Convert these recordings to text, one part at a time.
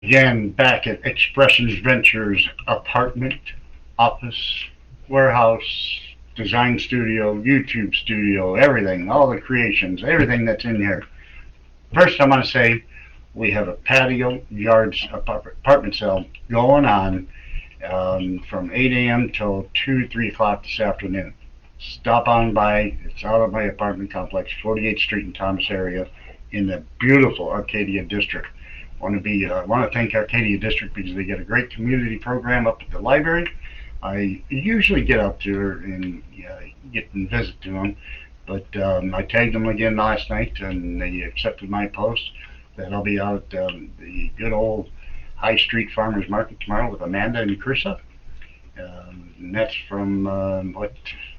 Again, back at Expressions Ventures apartment, office, warehouse, design studio, YouTube studio, everything, all the creations, everything that's in here. First, I want to say we have a patio yards apartment sale going on from 8 a.m. till 2, 3 o'clock this afternoon. Stop on by. It's out of my apartment complex, 48th Street in Thomas area, in the beautiful Arcadia District. Want to thank Arcadia District because they get a great community program up at the library. I usually get up there and get and visit to them, but I tagged them again last night, and they accepted my post that I'll be out at the good old High Street Farmers Market tomorrow with Amanda and Krista. And that's from what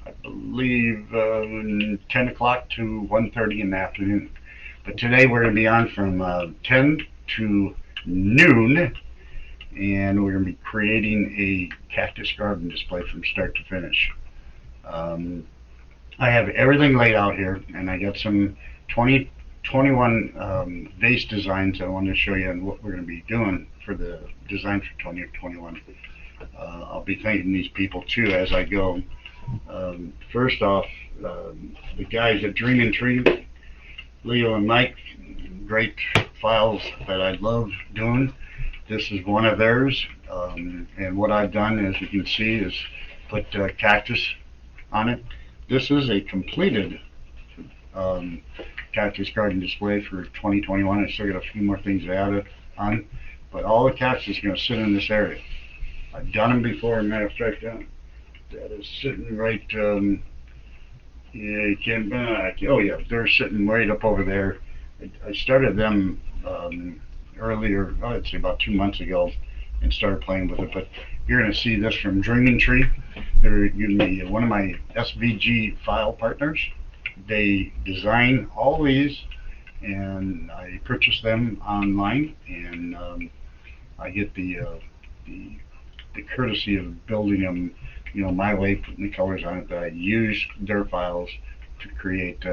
I believe 10 o'clock to 1:30 in the afternoon. But today we're going to be on from 10 to noon, and we're going to be creating a cactus garden display from start to finish. I have everything laid out here, and I got some 2021 vase designs I want to show you and what we're going to be doing for the design for 2021. I'll be thanking these people too as I go. First off, the guys at Dreaming Tree, Leo and Mike, great files that I love doing. This is one of theirs, and what I've done, as you can see, is put cactus on it. This is a completed Cactus Garden Display for 2021. I still got a few more things to add on, but all the cactus are going to sit in this area. I've done them before. As a matter of fact, that is sitting right. Yeah, oh yeah, they're sitting right up over there. I started them earlier, I'd say about 2 months ago, and started playing with it. But you're going to see this from Dreaming Tree. They're one of my SVG file partners. They design all these, and I purchase them online, and I get the courtesy of building them, my way, putting the colors on it. That I use their files to create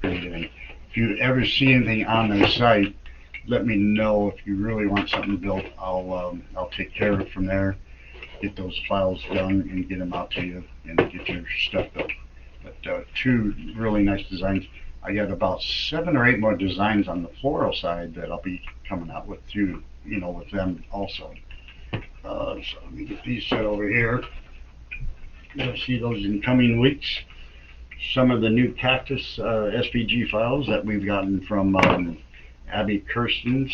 anything. If you ever see anything on their site, let me know. If you really want something built, I'll take care of it from there. Get those files done and get them out to you and get your stuff built. But two really nice designs. I got about 7 or 8 more designs on the floral side that I'll be coming out with too, with them also. So let me get these set over here. You'll see those in coming weeks. Some of the new cactus SVG files that we've gotten from Abby Kirsten's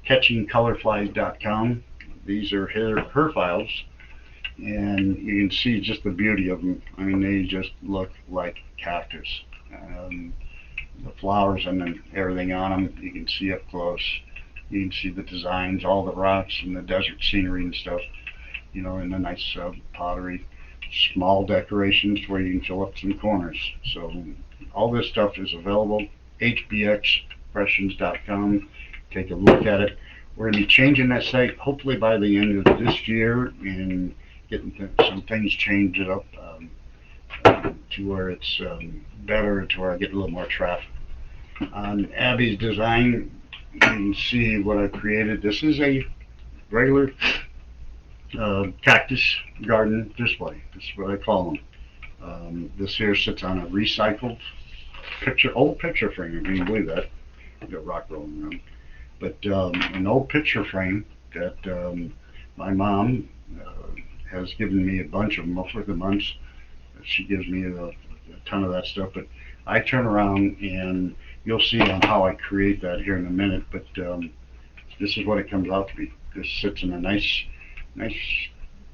catchingcolorflies.com. These are her files, and you can see just the beauty of them. I mean, they just look like cactus. The flowers and then everything on them, you can see up close. You can see the designs, all the rocks and the desert scenery and stuff, and the nice pottery. Small decorations where you can fill up some corners. So all this stuff is available. hbxexpressions.com. Take a look at it. We're going to be changing that site hopefully by the end of this year and getting some things changed up to where it's better, to where I get a little more traffic. On Abby's design, you can see what I created. This is a regular Cactus Garden Display. That's what I call them. This here sits on a recycled old picture frame. If you can believe that. I've got rock rolling around. But an old picture frame that my mom has given me a bunch of them over the months. She gives me a ton of that stuff. But I turn around, and you'll see on how I create that here in a minute. But this is what it comes out to be. This sits in a nice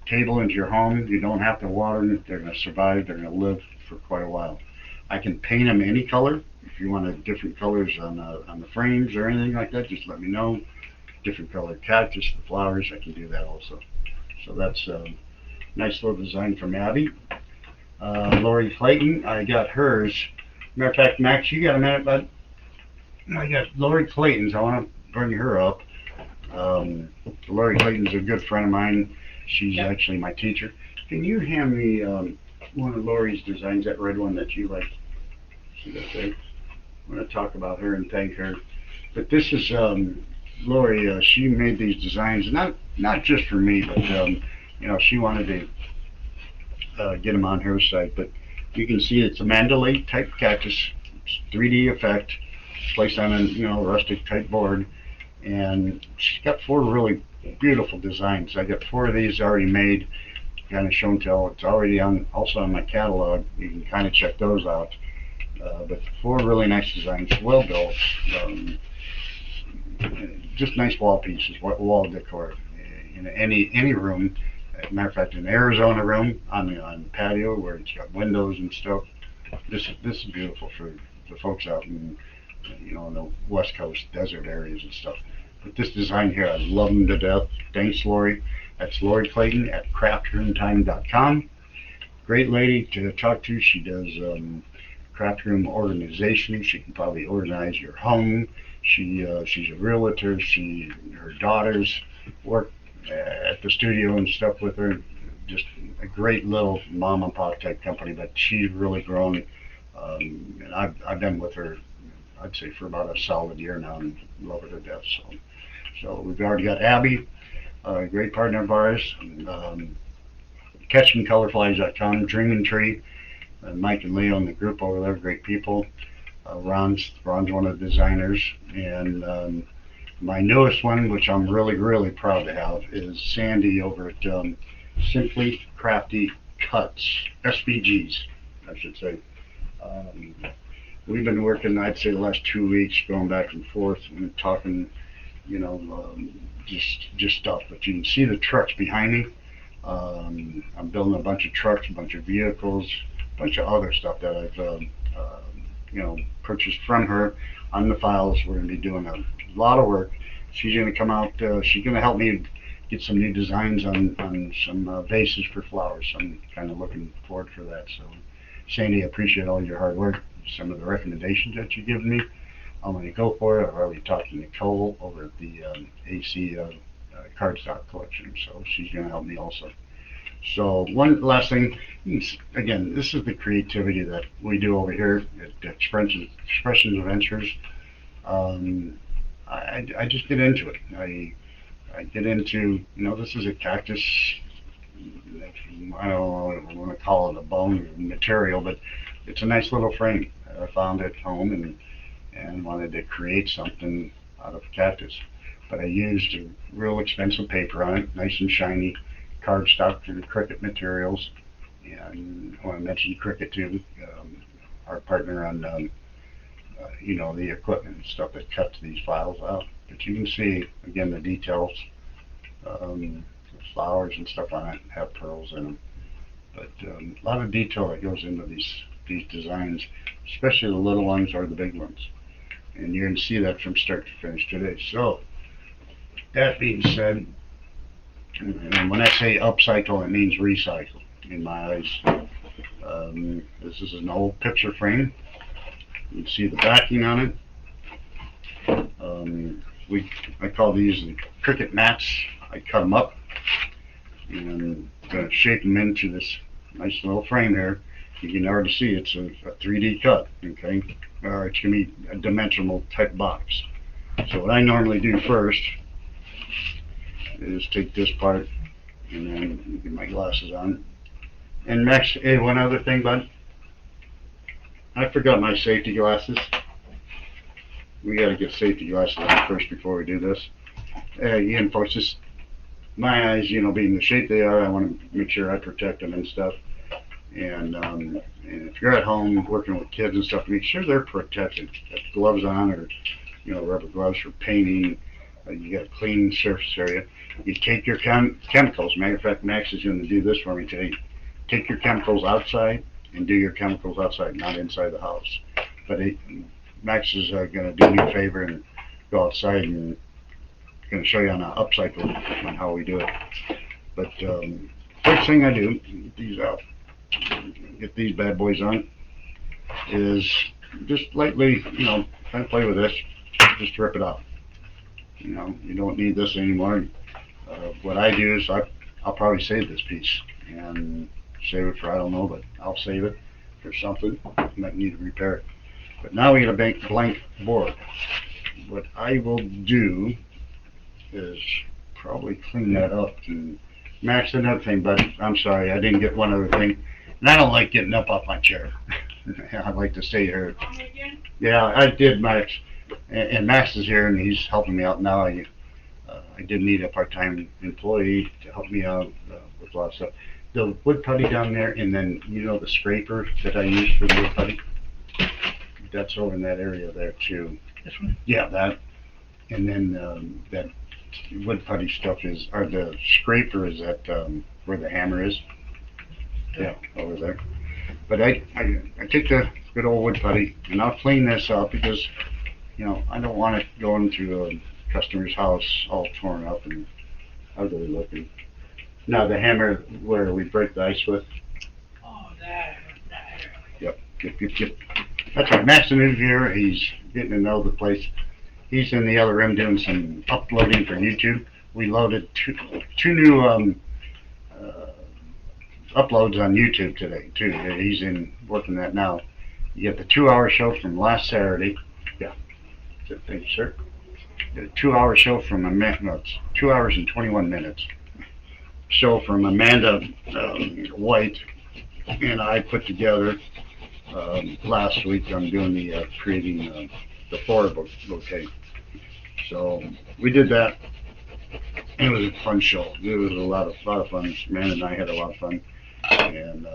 table into your home. You don't have to water them. They're going to survive. They're going to live for quite a while. I can paint them any color. If you want different colors on the frames or anything like that, just let me know. Different colored cactus, the flowers, I can do that also. So that's a nice little design from Abby. Lori Clayton, I got hers. Matter of fact, Max, you got a minute, bud? I got Lori Clayton's. I want to bring her up. Lori Clayton's a good friend of mine. She's actually my teacher. Can you hand me one of Lori's designs, that red one that you like? See that there? I'm going to talk about her and thank her. But this is Lori, she made these designs not just for me, but she wanted to get them on her site. But you can see it's a Mandalay type cactus, it's 3D effect, placed on a rustic type board, and she's got four really beautiful designs. I got four of these already made, kind of show and tell. It's already also on my catalog. You can kind of check those out. But four really nice designs, well built. Um, just nice wall pieces, wall decor in any room. As a matter of fact, an Arizona room on the patio where it's got windows and stuff. This is beautiful for the folks out in the West Coast desert areas and stuff. But this design here, I love them to death. Thanks, Lori. That's Lori Clayton at craftroomtime.com. Great lady to talk to. She does craft room organization. She can probably organize your home. She's a realtor. Her daughters work at the studio and stuff with her. Just a great little mom and pop type company, but she's really grown. And I've been with her, I'd say, for about a solid year now, and love her to death. So we've already got Abby, a great partner of ours. CatchingColorflies.com, Dreaming Tree, Mike and Leo and the group over there, great people. Ron's one of the designers, and my newest one, which I'm really proud to have, is Sandy over at Simply Crafty Cuts, SVGs, I should say. We've been working, I'd say, the last 2 weeks, going back and forth and talking, just stuff. But you can see the trucks behind me. I'm building a bunch of trucks, a bunch of vehicles, a bunch of other stuff that I've purchased from her on the files. We're going to be doing a lot of work. She's going to come out. She's going to help me get some new designs on some vases for flowers. I'm kind of looking forward for that. So, Sandy, I appreciate all your hard work. Some of the recommendations that you've given me, I'm going to go for it. I've already talked to Nicole over at the AC cardstock collection, so she's going to help me also. So one last thing, again, this is the creativity that we do over here at Expressions Adventures. I just get into it. I get into, this is a cactus, I don't want to call it a bone material, but it's a nice little frame that I found at home and wanted to create something out of cactus. But I used a real expensive paper on it, nice and shiny, cardstock through Cricut materials. And I want to mention Cricut too, our partner on the equipment and stuff that cuts these files out. But you can see again the details, the flowers and stuff on it have pearls in them. But a lot of detail that goes into these designs, especially the little ones or the big ones. And you're going to see that from start to finish today. So that being said, and when I say upcycle, it means recycle in my eyes. This is an old picture frame. You can see the backing on it. I call these the Cricut mats. I cut them up and shape them into this nice little frame here. You can already see it's a 3D cut, okay? It's going to be a dimensional type box. So what I normally do first is take this part and then get my glasses on. And Max, hey, one other thing, bud. I forgot my safety glasses. We got to get safety glasses on first before we do this. Again, folks, just my eyes, being the shape they are, I want to make sure I protect them and stuff. And if you're at home working with kids and stuff, make sure they're protected. Got gloves on, or rubber gloves for painting. You got a clean surface area. You take your chemicals. Matter of fact, Max is going to do this for me today. Take your chemicals outside and do your chemicals outside, not inside the house. But Max is going to do me a favor and go outside and going to show you on an upcycle on how we do it. But first thing I do, get these out, get these bad boys on, is just lightly, kind of play with this, just rip it out. You don't need this anymore. What I do is I'll probably save this piece and save it for, I don't know, but I'll save it for something. You might need to repair it. But now we got a blank board. What I will do is probably clean that up. And Max, another thing, but I'm sorry, I didn't get one other thing. And I don't like getting up off my chair. I like to stay here. Yeah, I did, Max. And Max is here, and he's helping me out now. I did need a part-time employee to help me out with a lot of stuff. The wood putty down there, and then the scraper that I use for the wood putty. That's over in that area there too. This one? Yeah, that. And then that wood putty stuff is, or the scraper is at where the hammer is. Yeah, over there. But I take the good old wood putty and I'll clean this up because I don't want it going to a customer's house all torn up and ugly looking. Now the hammer where we break the ice with. Oh, that. Yep. That's right. Max is here. He's getting to know the place. He's in the other room doing some uploading for YouTube. We loaded two new uploads on YouTube today too. He's in working that now. You get the 2-hour show from last Saturday. Yeah. Thank you, sir. The 2-hour show from it's 2 hours and 21 minutes. Show from Amanda White and I put together last week. I'm doing the creating the floral bouquet. So we did that. It was a fun show. It was a lot of fun. Amanda and I had a lot of fun, and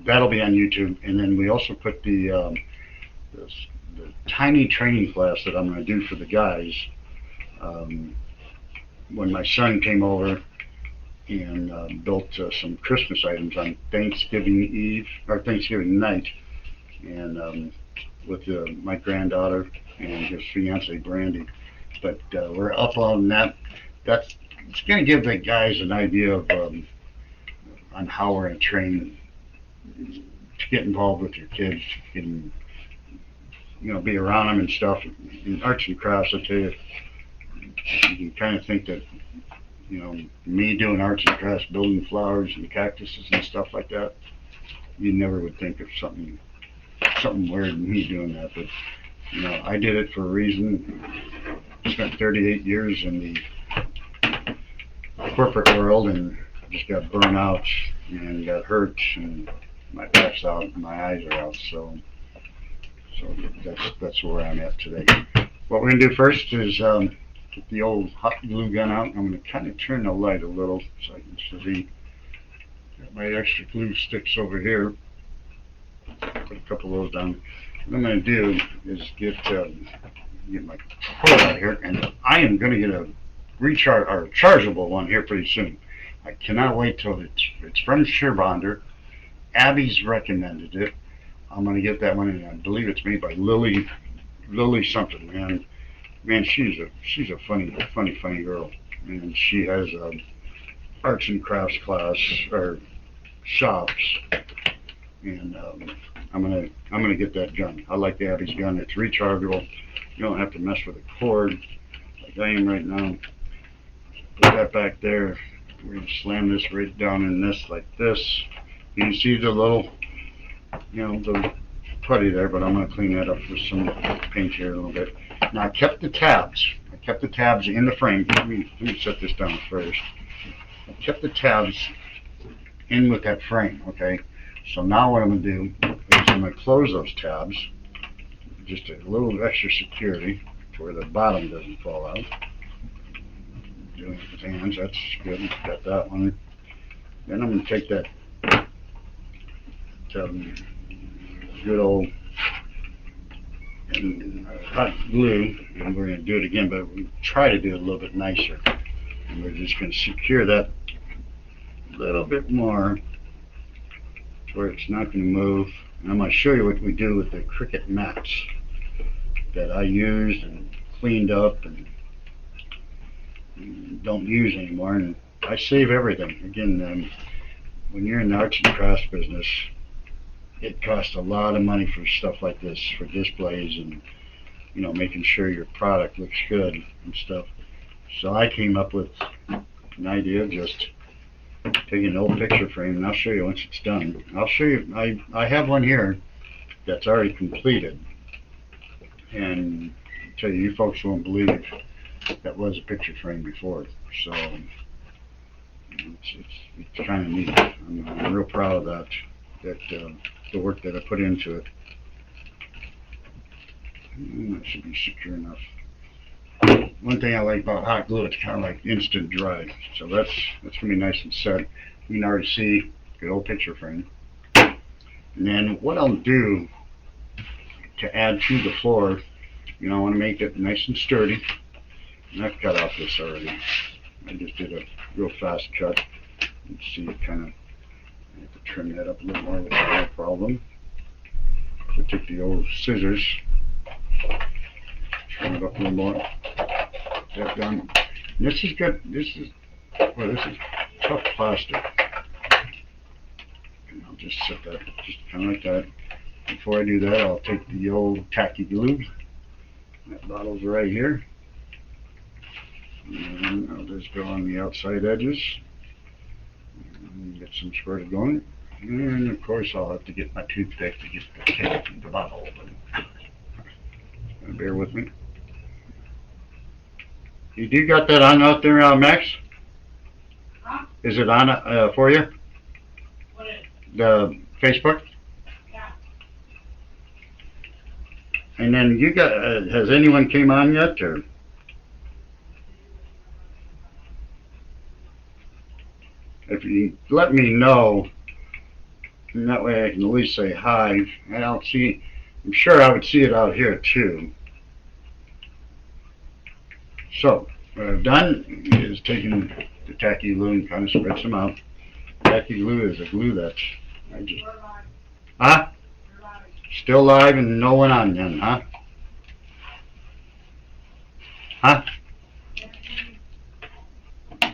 that'll be on YouTube. And then we also put the tiny training class that I'm going to do for the guys. When my son came over and built some Christmas items on Thanksgiving Eve or Thanksgiving night, and with my granddaughter and his fiance Brandy. But we're uploading that. It's going to give the guys an idea of on how we're going to train to get involved with your kids and be around them and stuff. In arts and crafts, I tell you, you can kind of think that me doing arts and crafts, building flowers and cactuses and stuff like that, you never would think of something weird in me doing that. But I did it for a reason. Spent 38 years in the corporate world and just got burnt out and got hurt and my back's out and my eyes are out. So that's where I'm at today. What we're gonna do first is get the old hot glue gun out. I'm gonna kind of turn the light a little so I can see. Got my extra glue sticks over here. Put a couple of those down. What I'm gonna do is get my cord out here, and I am gonna get a chargeable one here pretty soon. I cannot wait till it's from Sherbonder. Abby's recommended it. I'm gonna get that one, and I believe it's made by Lily something. Man, she's a funny girl, and she has arts and crafts class or shops, and I'm gonna get that gun. I like Abby's gun. It's rechargeable. You don't have to mess with the cord like I am right now. Put that back there. We're gonna slam this right down in this like this. You can see the little, the putty there, but I'm gonna clean that up with some paint here a little bit. Now I kept the tabs. In the frame. Let me set this down first. I kept the tabs in with that frame. Okay. So now what I'm gonna do is I'm gonna close those tabs. Just a little extra security to where the bottom doesn't fall out. Doing it with hands, that's good. Got that one. Then I'm going to take that good old hot glue, and we're going to do it again, but we try to do it a little bit nicer. And we're just going to secure that a little bit more to where it's not going to move. And I'm going to show you what we do with the Cricut mats that I used and cleaned up and don't use anymore. And I save everything. Again, when you're in the arts and crafts business, it costs a lot of money for stuff like this, for displays and making sure your product looks good and stuff. So I came up with an idea of just taking an old picture frame, and I'll show you once it's done. I'll show you. I have one here that's already completed, and I tell you, you folks won't believe was a picture frame before, so it's kind of neat. I'm real proud of that the work that I put into it. That should be secure enough. One thing I like about hot glue, it's kind of like instant dry, so that's gonna be nice and set. You can already see good old picture frame. And then what I'll do to add to the floor, I want to make it nice and sturdy. And I've cut off this already. I just did a real fast cut. You can see it kind of, I have to trim that up a little more without no problem. So I took the old scissors, trim it up a little more. That done. And this is good. This is tough plastic. And I'll just set that just kind of like that. Before I do that, I'll take the old tacky glue. That bottle's right here. And I'll just go on the outside edges and get some squirted going. And of course I'll have to get my toothpick to get the cap and the bottle open. Bear with me. You do got that on out there, Max? Huh? Is it on for you? What is? The Facebook? Yeah. And then you got, has anyone came on yet, or? If you let me know, and that way I can at least say hi. I don't see, I'm sure I would see it out here too. So, what I've done is taken the tacky glue and kind of spreads them out. Tacky glue is a glue that's, huh? Still live and no one on then, huh? Huh?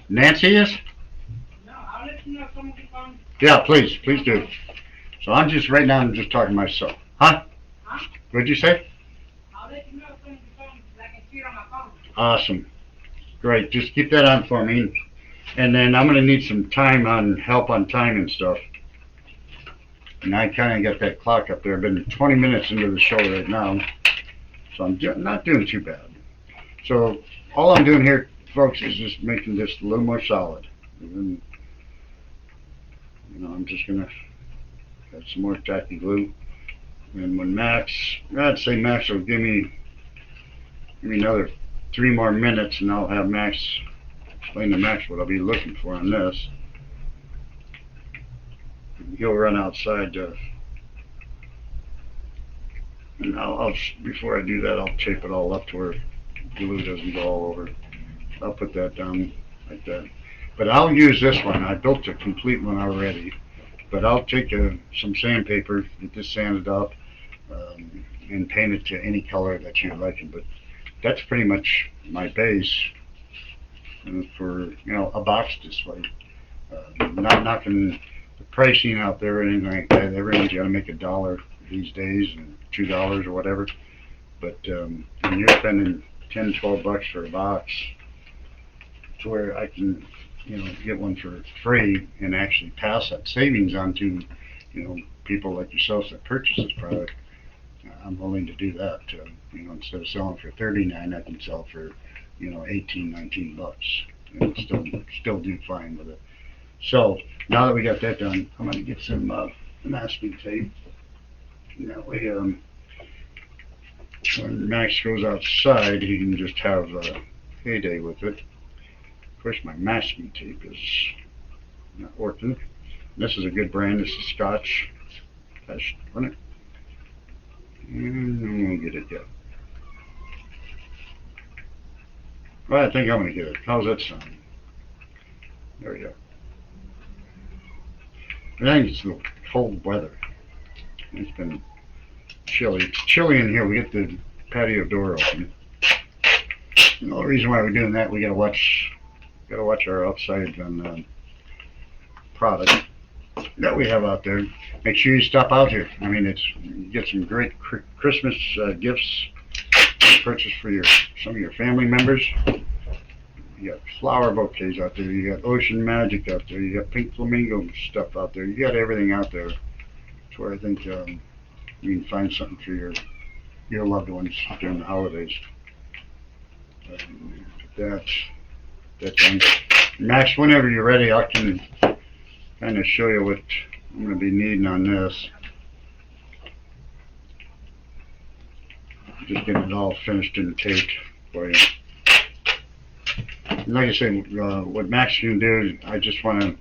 Nancy is? No, I'll let you know if someone gets on. Yeah, please do. So I'm just, right now I'm just talking to myself. Huh? Huh? What'd you say? I'll let you know if someone gets on because I can see it on my phone. Awesome. Great. Just keep that on for me. And then I'm going to need some help on time and stuff. And I kind of got that clock up there. I've been 20 minutes into the show right now. So I'm not doing too bad. So all I'm doing here, folks, is just making this a little more solid. And then, I'm just going to add some more tacky glue. And when I'd say Max will give me another 3 more minutes, and I'll have Max explain to Max what I'll be looking for on this. And he'll run outside and I'll before I do that, I'll tape it all up to where glue doesn't go all over. I'll put that down like that. But I'll use this one. I built a complete one already. But I'll take some sandpaper, get this sanded up, and paint it to any color that you like. But that's pretty much my base for a box display. Not knocking the pricing out there or anything like that. Everyone's got to make $1 these days and $2 or whatever. But when you're spending $10-12 for a box, to where I can get one for free and actually pass that savings on to people like yourselves that purchase this product, I'm willing to do that. Instead of selling for $39, I can sell for $18-19 and still do fine with it. So now that we got that done, I'm going to get some masking tape. And that way when Max goes outside, he can just have a heyday with it. Of course, my masking tape is not working. This is a good brand. This is Scotch. I should run it. And I won't get it yet. Well, I think I'm going to get it. How's that sound? There we go. I think it's the cold weather. It's been chilly. It's chilly in here. We get the patio door open. And the only reason why we're doing that, we gotta watch our outside and product that we have out there. Make sure you stop out here. I mean, you get some great Christmas gifts to purchase for some of your family members. You got flower bouquets out there. You got ocean magic out there. You got pink flamingo stuff out there. You got everything out there. That's where I think you can find something for your loved ones during the holidays. Put that done. Max, whenever you're ready, I can kind of show you what I'm going to be needing on this. Just getting it all finished and taped for you. And like I said, what Max can do, I just want to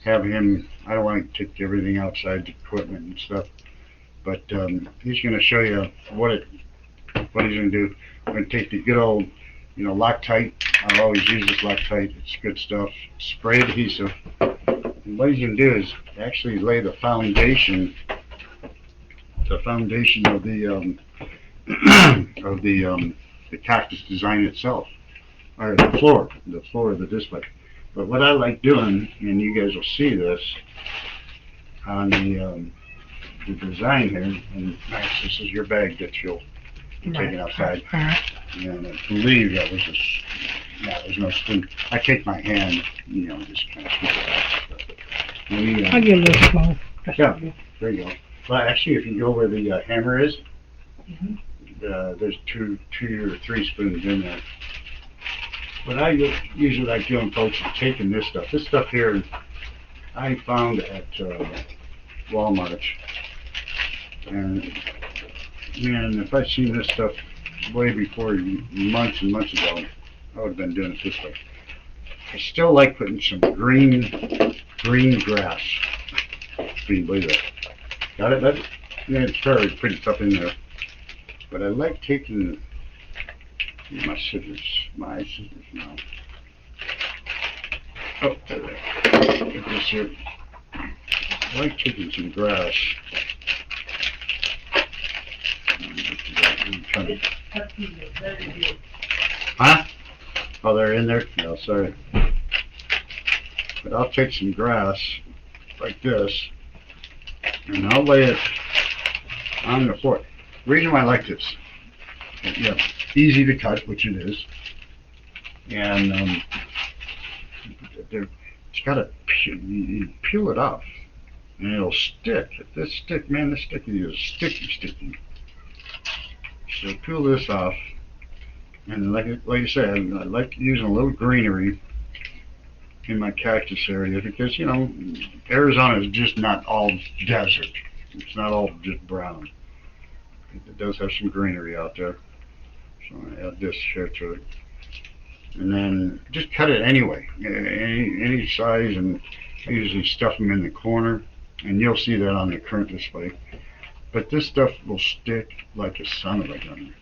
have him, I don't want to take everything outside the equipment and stuff, but he's going to show you what he's going to do. I'm going to take the good old, Loctite. I always use this Loctite. It's good stuff. Spray adhesive. And what he's going to do is actually lay the foundation of the the cactus design itself, or the floor of the display. But what I like doing, and you guys will see this on the design here, and Max, this is your bag that you'll take it outside. And I believe that was there's no spoon. I take my hand, just kind of scoop it out. I'll get a little small. Yeah, there you go. Well, actually, if you go where the hammer is, there's two or three spoons in there. What I usually like doing, folks, is taking this stuff. This stuff here, I found at Walmart. And, man, if I'd seen this stuff way before, months and months ago, I would have been doing it this way. I still like putting some green grass. Can you believe that? Got it, bud? Yeah, it's pretty tough in there. But I like taking my scissors now. Oh, there they are. Get this here. I like taking some grass. Huh? Oh, they're in there? No, sorry. But I'll take some grass like this, and I'll lay it on the floor. The reason why I like this, easy to cut, which it is, and it's got to you peel it off, and it'll stick. This stick is sticky. So peel this off, and like I said, I like using a little greenery in my cactus area because Arizona is just not all desert. It's not all just brown. It does have some greenery out there. So I'm gonna add this here to it, and then just cut it anyway, any size, and I usually stuff them in the corner, and you'll see that on the current display. But this stuff will stick like a son of a gun.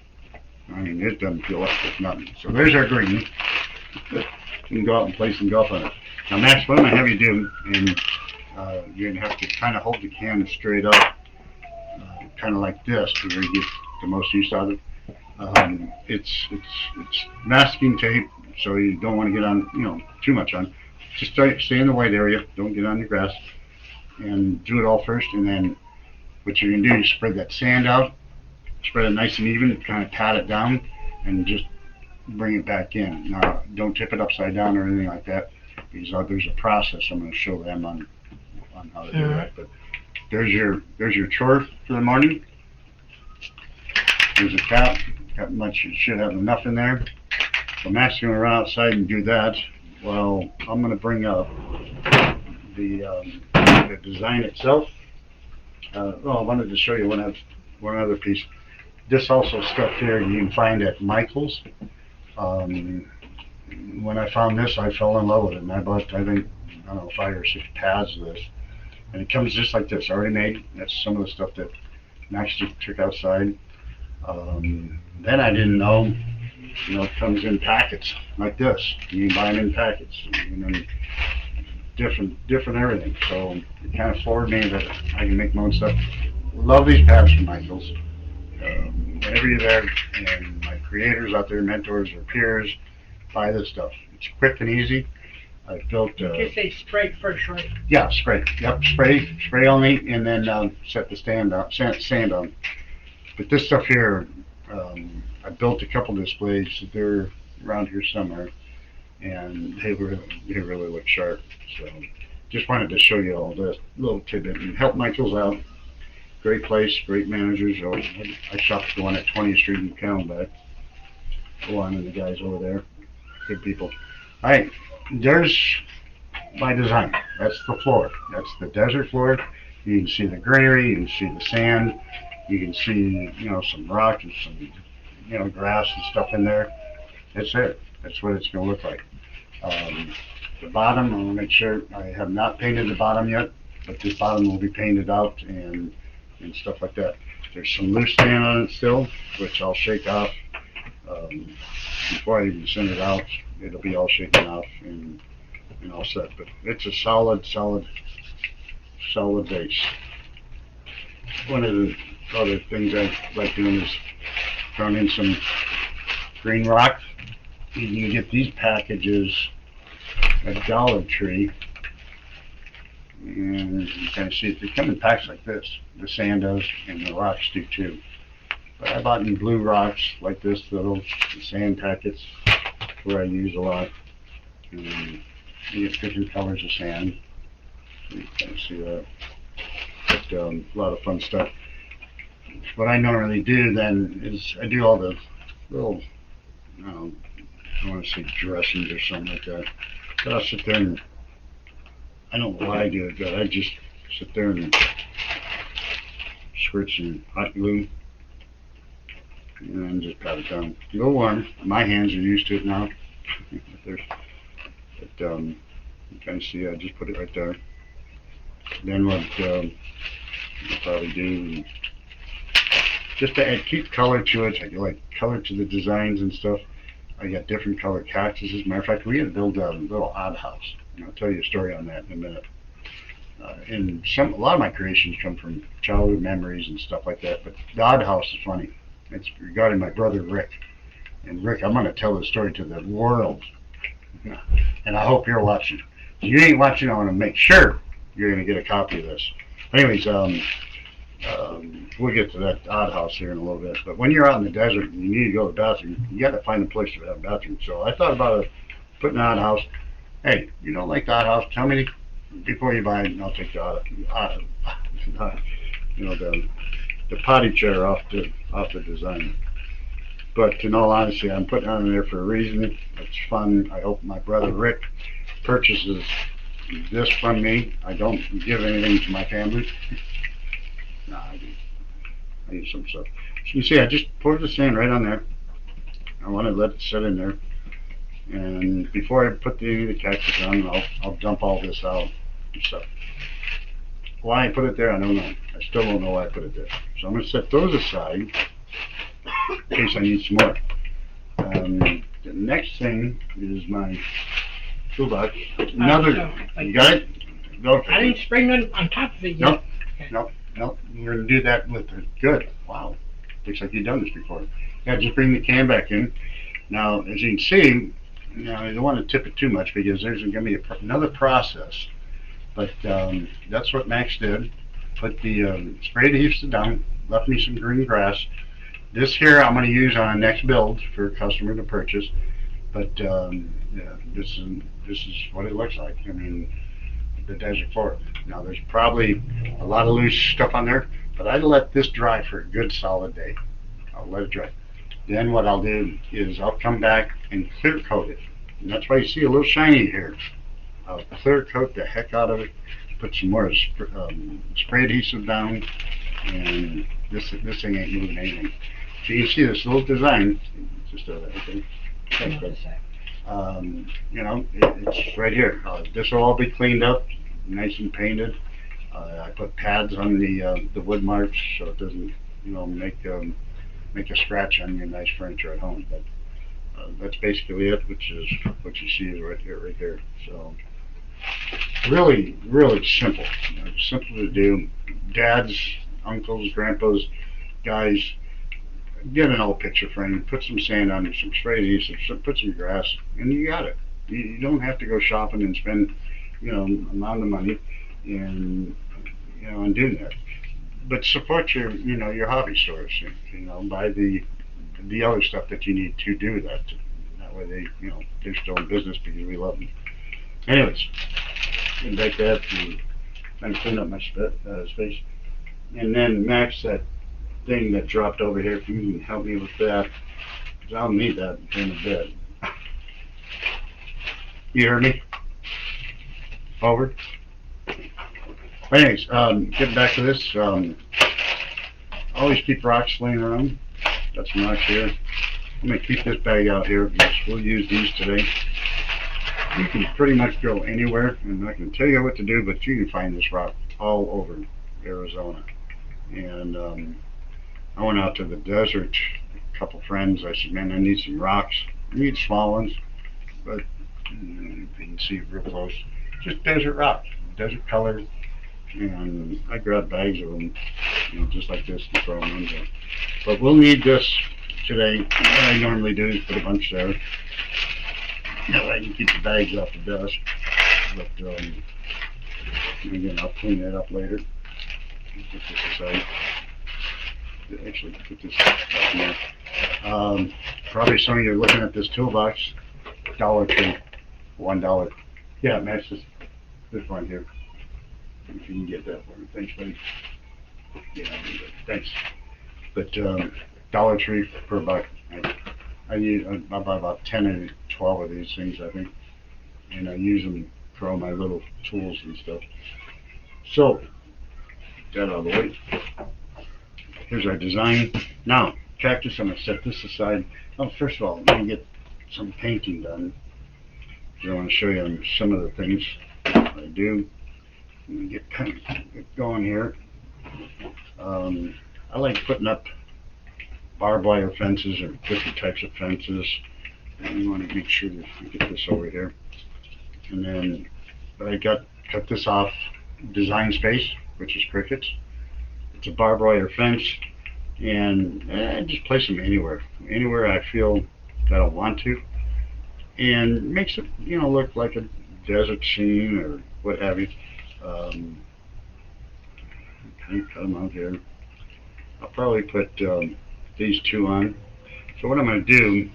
I mean, it doesn't peel up with nothing. So there's our green. You can go out and play some golf on it. Now, Max, what I'm gonna have you do, and you're gonna have to kind of hold the can straight up, kind of like this, to where you get the most use out of it. It's masking tape, so you don't want to get on, too much on. Just stay in the white area. Don't get on the grass, and do it all first. And then what you're gonna do is spread that sand out, spread it nice and even, kind of pat it down, and just bring it back in. Now, don't tip it upside down or anything like that, because there's a process I'm going to show them on how to do that. But there's your chore for the morning. There's a cap. You should have enough in there. So Matt's going to run outside and do that. Well, I'm going to bring up the design itself. I wanted to show you one other piece. This also stuff here you can find at Michael's. When I found this, I fell in love with it, and I bought, I don't know, 5 or 6 pads of this. And it comes just like this, already made. That's some of the stuff that Max just took outside. Then I didn't know, it comes in packets like this. You can buy them in packets, and then different everything. So it kind of floored me that I can make my own stuff. Love these pads from Michael's. Whenever you're there, and my creators out there, mentors or peers, buy this stuff. It's quick and easy. I built. You say spray first, right? Yeah, spray. Yep, spray only, and then set the sand on. But this stuff here, I built a couple displays. They're around here somewhere, and they really look sharp. So, just wanted to show you all this little tidbit and help Michael's out. Great place, great managers. I shopped the one at 20th Street in Camelback. Go on and the guys over there. good people. All right, there's my design. That's the floor. That's the desert floor. You can see the greenery. You can see the sand. You can see, some rock and some, grass and stuff in there. That's it. That's what it's going to look like. The bottom, I want to make sure I have not painted the bottom yet, but this bottom will be painted out and stuff like that. There's some loose sand on it still, which I'll shake off before I even send it out. It'll be all shaken off and all set. But it's a solid base. One of the other things I like doing is throwing in some green rock. You can get these packages at Dollar Tree, and you kind of see it. They come in packs like this. The sand does, and the rocks do too. But I bought in blue rocks like this, little sand packets, where I use a lot. And you get different colors of sand. You kind of see that. But a lot of fun stuff. What I normally do then is I do all the little, I don't want to say dressings or something like that. But I'll sit there and, I don't know why I do it, but I just sit there and squirt some hot glue and just pat it down. A little warm. My hands are used to it now. But you kind of see, I just put it right there. Then what I'll probably do, just to keep color to it, I like color to the designs and stuff. I got different color cactuses. As a matter of fact, we had to build a little odd house. And I'll tell you a story on that in a minute. And a lot of my creations come from childhood memories and stuff like that. But the odd house is funny. It's regarding my brother Rick. And Rick, I'm going to tell this story to the world. And I hope you're watching. If you ain't watching, I want to make sure you're going to get a copy of this. Anyways, we'll get to that odd house here in a little bit. But when you're out in the desert and you need to go to the bathroom, you got to find a place to have a bathroom. So I thought about putting an odd house. Hey, you don't like the odd house? Tell me before you buy it, and I'll take the the potty chair off the design. But in all honesty, I'm putting it on there for a reason. It's fun. I hope my brother Rick purchases this from me. I don't give anything to my family. No, I do. I use some stuff. So you see, I just poured the sand right on there. I want to let it sit in there. And before I put the cactus on, I'll dump all this out and stuff. Why I put it there, I don't know. I still don't know why I put it there. So I'm going to set those aside in case I need some more. The next thing is my toolbox. Another, you got it? Okay. I didn't spring on top of it yet. Nope. We're going to do that with it. Good. Wow. Looks like you've done this before. Yeah, just bring the can back in. Now, as you can see, you don't want to tip it too much because there's going to be another process. But that's what Max did. Put the spray adhesive down, left me some green grass. This here I'm going to use on a next build for a customer to purchase. But yeah, this is what it looks like. I mean, the desert floor. Now there's probably a lot of loose stuff on there, but I let this dry for a good solid day. I'll let it dry. Then what I'll do is I'll come back and clear coat it. And that's why you see a little shiny here. I'll clear coat the heck out of it, put some more spray adhesive down, and this thing ain't moving anything. So you can see this little design, just okay. Thanks, Chris. It's right here. This will all be cleaned up, nice and painted. I put pads on the wood marks so it doesn't, make a scratch on your nice furniture at home. But that's basically it, which is what you see is right here. So really, really simple. Simple to do. Dads, uncles, grandpas, guys, get an old picture frame, put some sand on it, some spray adhesive, put some grass, and you got it. You don't have to go shopping and spend, amount of money and doing that. But support your hobby stores. Buy the other stuff that you need to do that. That way they're still in business because we love them. Anyways, getting back to that and trying to clean up my space. And then Max, that thing that dropped over here, if you can help me with that, because I'll need that in a bit. You hear me? Over. Anyways, getting back to this, always keep rocks laying around. Got some rocks here. I'm gonna keep this bag out here because we'll use these today. You can pretty much go anywhere, and I can tell you what to do, but you can find this rock all over Arizona. And I went out to the desert, a couple friends. I said, man, I need some rocks. I need small ones, but you can see it real close. Just desert rock, desert color. And I grabbed bags of them, just like this, and throw them in there. But we'll need this today. What I normally do is put a bunch there. That way I can keep the bags off the dust. But again, I'll clean that up later. Put this aside. Actually, put this back in there. Probably some of you are looking at this toolbox. Dollar Tree, $1. Yeah, it matches this one here. If you can get that one. Thanks, buddy. Yeah, thanks. But Dollar Tree for about, I buy about 10 and 12 of these things, I think. And I use them for all my little tools and stuff. So, that out of the way. Here's our design. Now, cactus, I'm going to set this aside. Oh, first of all, let me get some painting done. I want to show you some of the things I do. Let me get going here. I like putting up barbed wire fences or different types of fences. And you want to make sure that you get this over here. And then, but I cut this off design space, which is crickets. It's a barbed wire fence, and I just place them anywhere I feel that I want to, and it makes it look like a desert scene or what have you. Cut them out here. I'll probably put these two on. So what I'm going to do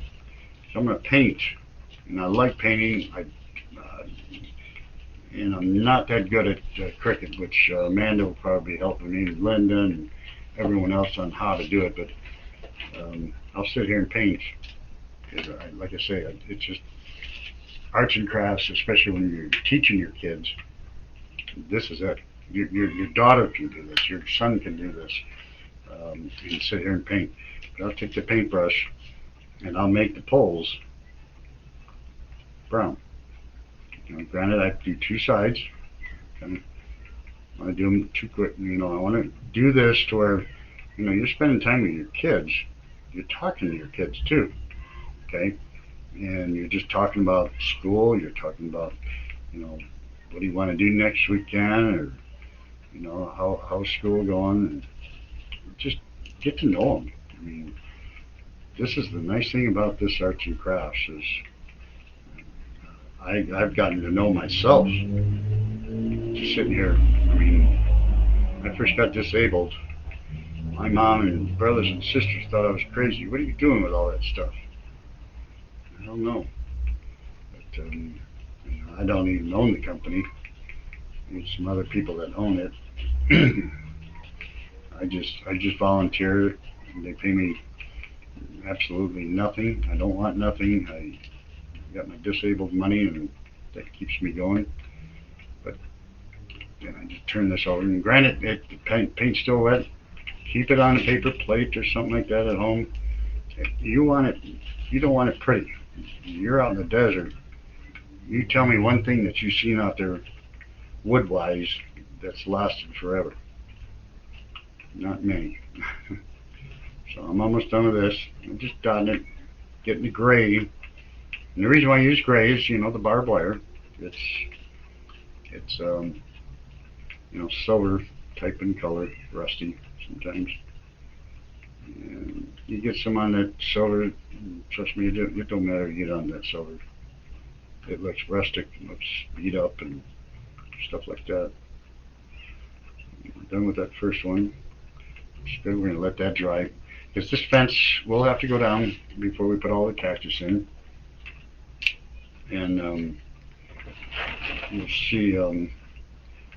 is I'm going to paint, and I like painting. And I'm not that good at cricket, which Amanda will probably be helping me, and Linda, and everyone else on how to do it. But I'll sit here and paint. Like I say, it's just arts and crafts, especially when you're teaching your kids. This is it. Your daughter can do this. Your son can do this. You can sit here and paint. But I'll take the paintbrush and I'll make the poles brown. Granted, I do two sides. Okay. I do them too quick. I want to do this to where, you're spending time with your kids. You're talking to your kids too. Okay. And you're just talking about school. You're talking about, what do you want to do next weekend, or, how's school going? And just get to know them. I mean, this is the nice thing about this arts and crafts is I've gotten to know myself. Just sitting here. I mean, when I first got disabled, my mom and brothers and sisters thought I was crazy. What are you doing with all that stuff? I don't know. But I don't even own the company. There's some other people that own it. I just volunteer. They pay me absolutely nothing. I don't want nothing. I got my disabled money, and that keeps me going. But then I just turn this over. And granted, the paint's still wet. Keep it on a paper plate or something like that at home. If you want it, you don't want it pretty. You're out in the desert. You tell me one thing that you've seen out there, wood-wise, that's lasted forever. Not many. So I'm almost done with this. I'm just dotting it, getting the gray. And the reason why I use gray is, the barbed wire. It's silver type in color, rusty sometimes. And you get some on that silver, trust me, it don't matter if you get on that silver. It looks rustic, it looks beat up and stuff like that. I'm done with that first one. It's good, we're going to let that dry. Because this fence will have to go down before we put all the cactus in. And you'll see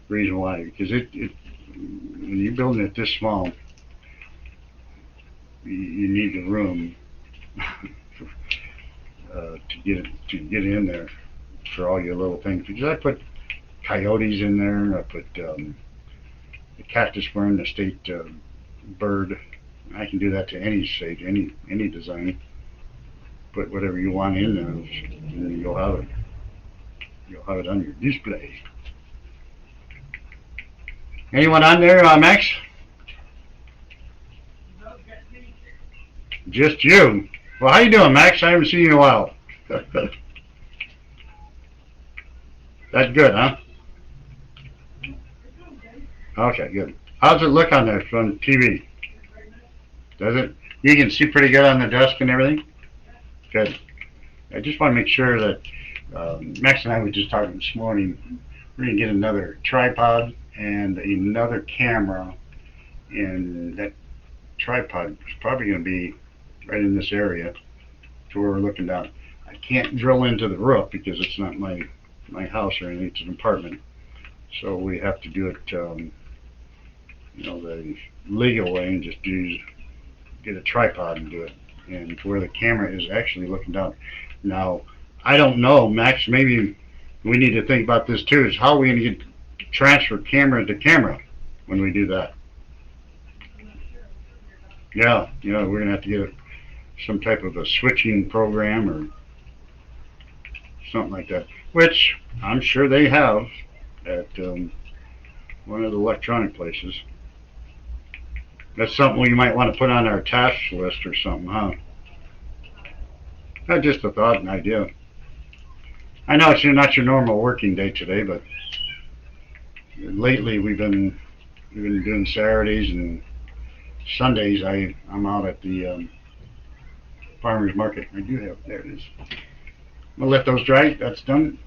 reason why. Because when you're building it this small, you need the room to get in there. for all your little things. Because I put coyotes in there. I put the Cactus Garden the state bird. I can do that to any state, any design. Put whatever you want in there, and you'll have it. You'll have it on your display. Anyone on there, Max? Just you. Well, how you doing, Max? I haven't seen you in a while. That's good, huh? Okay, good. How's it look on there from TV? Does it? You can see pretty good on the desk and everything? Good. I just want to make sure that Max and I were just talking this morning. We're going to get another tripod and another camera, and that tripod is probably going to be right in this area to where we're looking down. I can't drill into the roof because it's not my house or anything, it's an apartment. So we have to do it, the legal way and just get a tripod and do it. And to where the camera is actually looking down. Now, I don't know, Max, maybe we need to think about this too, is how are we going to transfer camera to camera when we do that? Yeah, we're going to have to get some type of a switching program or something like that, which I'm sure they have at one of the electronic places. That's something we might want to put on our task list or something, huh? Not just a thought, an idea. I know it's not your normal working day today, but lately we've been doing Saturdays and Sundays. I'm out at the farmers market. I do have, there it is. We'll let those dry. That's done.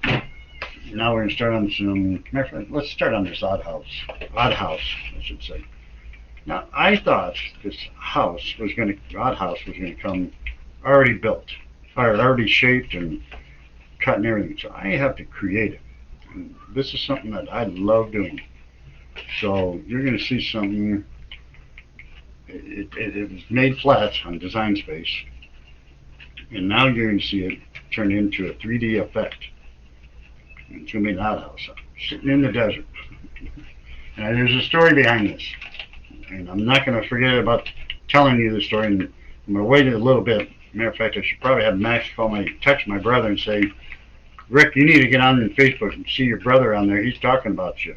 Now we're gonna start on some. Let's start on this odd house, I should say. Now I thought this odd house was gonna come already built, or already shaped and cut and everything. So I have to create it. And this is something that I love doing. So you're gonna see something. It was made flat on Design Space, and now you're going to see it turn into a 3D effect. And it's going to be an outhouse sitting in the desert. Now there's a story behind this, and I'm not going to forget about telling you the story. And I'm going to wait a little bit. Matter of fact, I should probably have Max text my brother and say, Rick, you need to get on Facebook and see your brother on there. He's talking about you.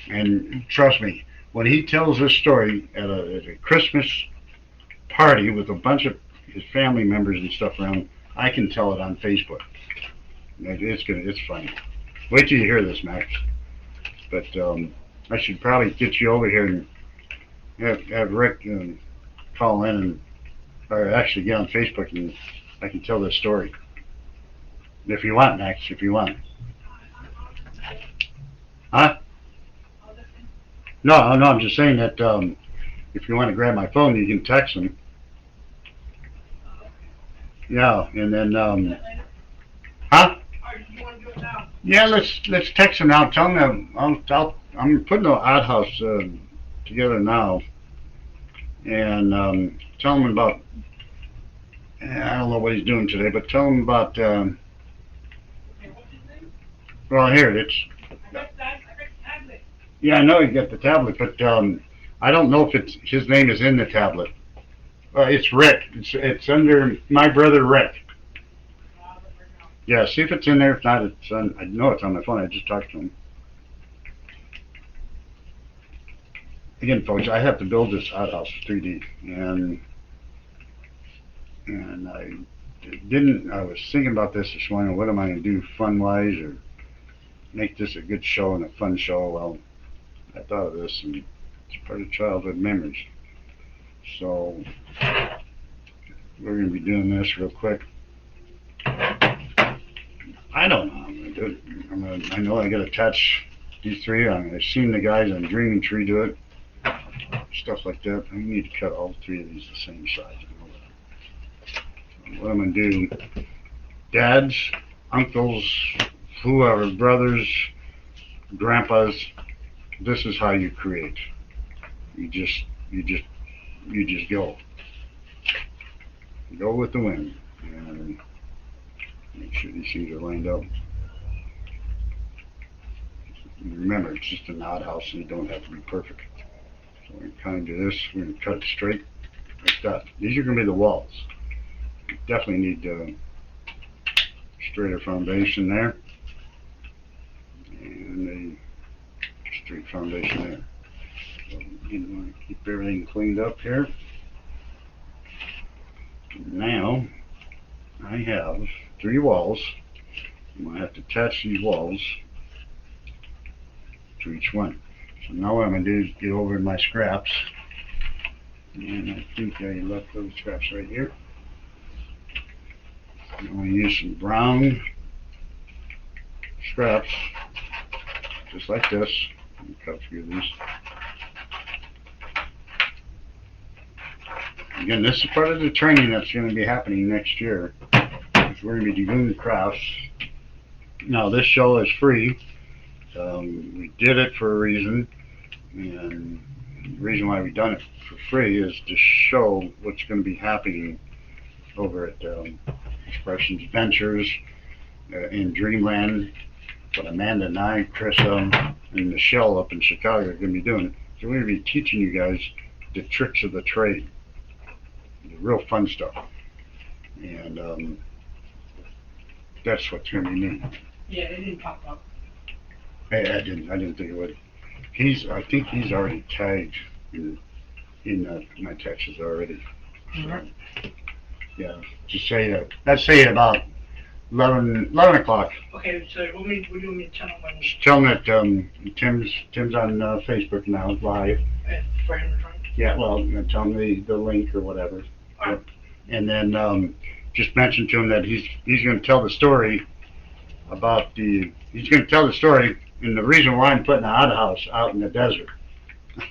And trust me, when he tells this story at a Christmas party with a bunch of his family members and stuff around, I can tell it on Facebook. It's funny. Wait till you hear this, Max. But I should probably get you over here and have Rick call in or actually get on Facebook and I can tell this story. If you want, Max, if you want. Huh? No, I'm just saying that if you want to grab my phone, you can text him. Yeah, and then, huh? Yeah, let's text him now. Tell him I'm putting an odd house together now, and tell him about. I don't know what he's doing today, but tell him about. Well, here it's. Yeah, I know you got the tablet, but I don't know if his name is in the tablet. It's Rick. It's under my brother Rick. Yeah, see if it's in there. If not, it's on. I know it's on my phone. I just talked to him. Again, folks, I have to build this outhouse 3D, and I didn't. I was thinking about this morning. What am I going to do fun-wise, or make this a good show and a fun show? Well, I thought of this, and it's part of childhood memories. So we're going to be doing this real quick. I don't know how I'm going to do it. I know I got to attach these three. I've seen the guys on Dreaming Tree do it. Stuff like that. I need to cut all three of these the same size. So what I'm going to do, dads, uncles, whoever, brothers, grandpas, this is how you create. You just go. Go with the wind. And make sure these things are lined up. Remember, it's just an outhouse and you don't have to be perfect. So we're gonna do this, we're gonna cut it straight like that. These are gonna be the walls. You definitely need straighter foundation there. And a straight foundation there. So you want to keep everything cleaned up here. Now, I have 3 walls. I'm going to have to attach these walls to each one. So now what I'm going to do is get over my scraps. And I think I left those scraps right here. I'm going to use some brown scraps, just like this. Let me cut a few of these. Again, this is part of the training that's going to be happening next year. We're going to be doing the crafts. Now, this show is free. We did it for a reason, and the reason why we've done it for free is to show what's going to be happening over at Expressions Ventures in Dreamland. What Amanda and I, Chris, and Michelle up in Chicago are going to be doing. So we're going to be teaching you guys the tricks of the trade, the real fun stuff, and that's what's going to be neat. Yeah, it didn't pop up. Hey, I didn't think it would. I think he's already tagged in my texts already. So, yeah, just say let's say about 11 o'clock. Okay, so what do you want me to tell them when? Just tell him that Tim's on Facebook now, live. For him to try? Yeah, well, tell him the link or whatever. Alright. And then just mention to him that he's going to tell the story about he's going to tell the story and the reason why I'm putting an outhouse out in the desert.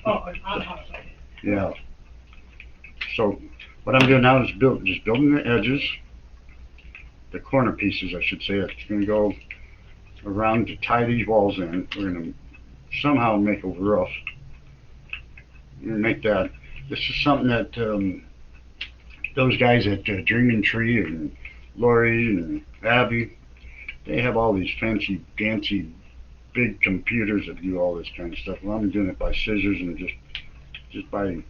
Oh, an outhouse. Okay. Yeah. So what I'm doing now is just building the edges, the corner pieces, I should say. It's going to go around to tie these walls in. We're going to somehow make a roof. We're going to make that. This is something that those guys at Dreaming Tree and Lori and Abby, they have all these fancy, dancy, big computers that do all this kind of stuff. Well, I'm doing it by scissors and just by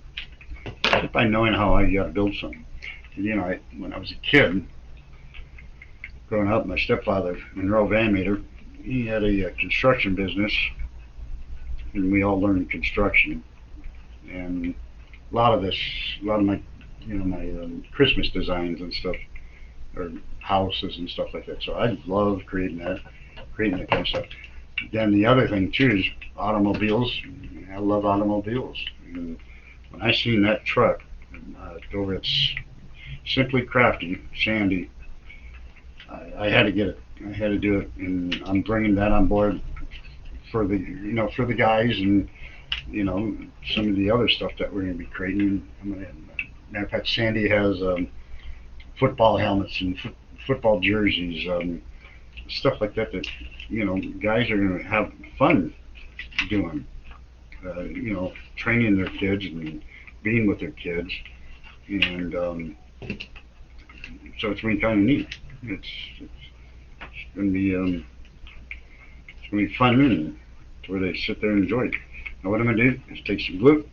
knowing how I got to build something. And, you know, when I was a kid, growing up, my stepfather, Monroe Van Meter, he had a construction business, and we all learned construction. And a lot of my, my Christmas designs and stuff, or houses and stuff like that. So I love creating that kind of stuff. Then the other thing too is automobiles. I love automobiles. And when I seen that truck over at Simply Crafty, Sandy, I had to get it. I had to do it, and I'm bringing that on board for the guys and some of the other stuff that we're going to be creating. Matter of fact, Sandy has football helmets and football jerseys, stuff like that guys are going to have fun doing. Training their kids and being with their kids, and so it's really kind of neat. It's going to be fun and where they sit there and enjoy it. Now what I'm going to do is take some glue,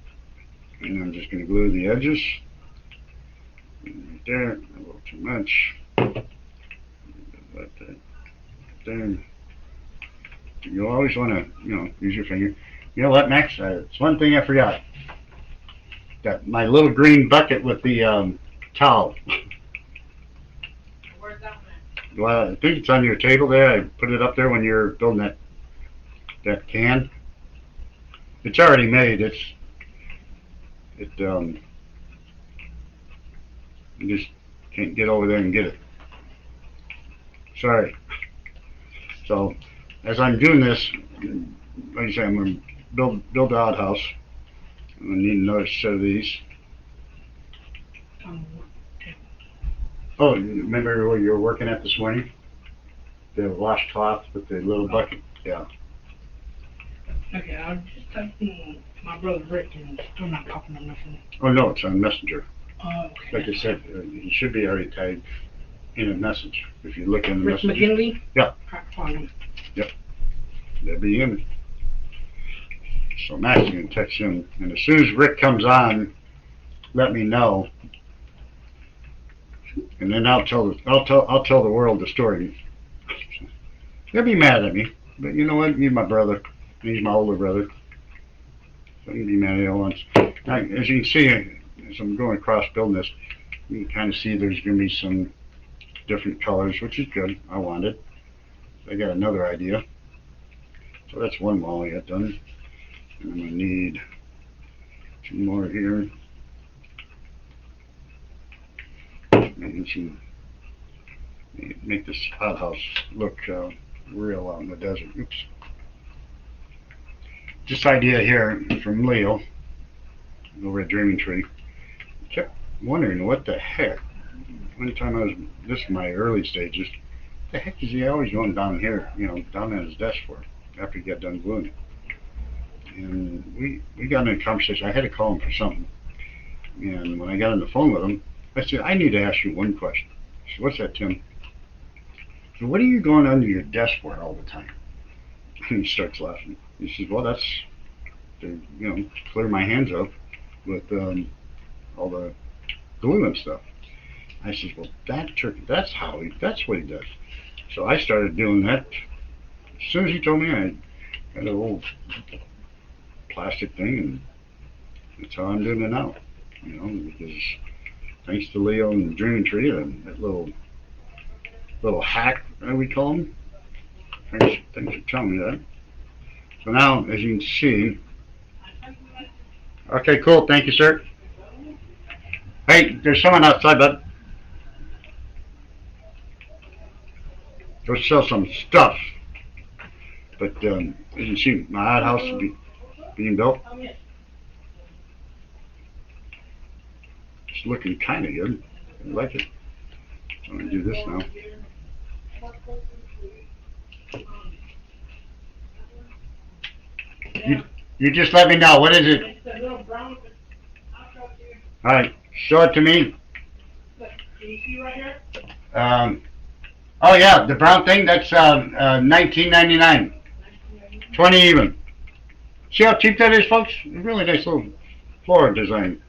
and I'm just going to glue the edges. Right there, a little too much. Like that. There. You always want to, use your finger. You know what, Max? It's one thing I forgot. That my little green bucket with the towel. Where's that one? Well, I think it's on your table there. I put it up there when you're building that can. It's already made. You just can't get over there and get it. Sorry. So, as I'm doing this, like I say, I'm going to build the outhouse. I'm going to need another set of these. Oh, remember where you were working at this morning? The washcloth with the little bucket? Yeah. Okay, I was just typing my brother Rick and it's still not popping up nothing. Oh, no, it's on Messenger. Okay. Like I said, he should be already tagged in a message. If you look in the Rick Messenger. McGinley? Yeah. Find him. Yep. That'd be him. So Max is gonna text him, and as soon as Rick comes on, let me know, and then I'll tell the world the story. He'll be mad at me, but you know what? He's my brother. He's my older brother. So he can be mad at once. Now, as you can see, as I'm going across building this, you can kind of see there's going to be some different colors, which is good. I wanted. I got another idea. So that's one wall I got done. And I'm going to need two more here. Make this outhouse look real out in the desert. Oops. This idea here from Leo over at Dreaming Tree. I kept wondering what the heck. One time I was, this is my early stages, what the heck is he always going down here, down at his desk for after he got done gluing it? And we got in a conversation. I had to call him for something. And when I got on the phone with him, I said, I need to ask you one question. He said, what's that, Tim? So what are you going under your desk for all the time? And he starts laughing. He says, well, that's to, clear my hands up with all the glue and stuff. I says, well, that's what he does. So I started doing that. As soon as he told me, I had a little plastic thing, and that's how I'm doing it now. Because thanks to Leo and the Dreaming Tree, that little hack, we call them. Thanks for telling me that. So now, as you can see, okay, cool. Thank you, sir. Hey, there's someone outside, bud. Go sell some stuff. But as you can see, my outhouse is being built. It's looking kind of good. I like it. So I'm going to do this now. You just let me know. What is it? All right, show it to me. Can you see right here? Oh yeah, the brown thing. That's $19.99. 20 even. See how cheap that is, folks? A really nice little floral design.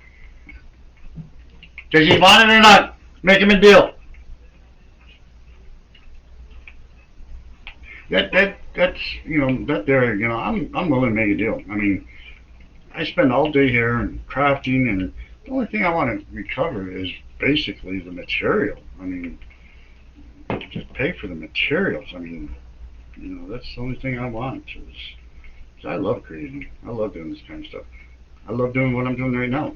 Does he want it or not? Make him a deal. That's that there. I'm willing to make a deal. I mean, I spend all day here and crafting, and the only thing I want to recover is basically the material. I mean, just pay for the materials. I mean, that's the only thing I want. I love creating. I love doing this kind of stuff. I love doing what I'm doing right now,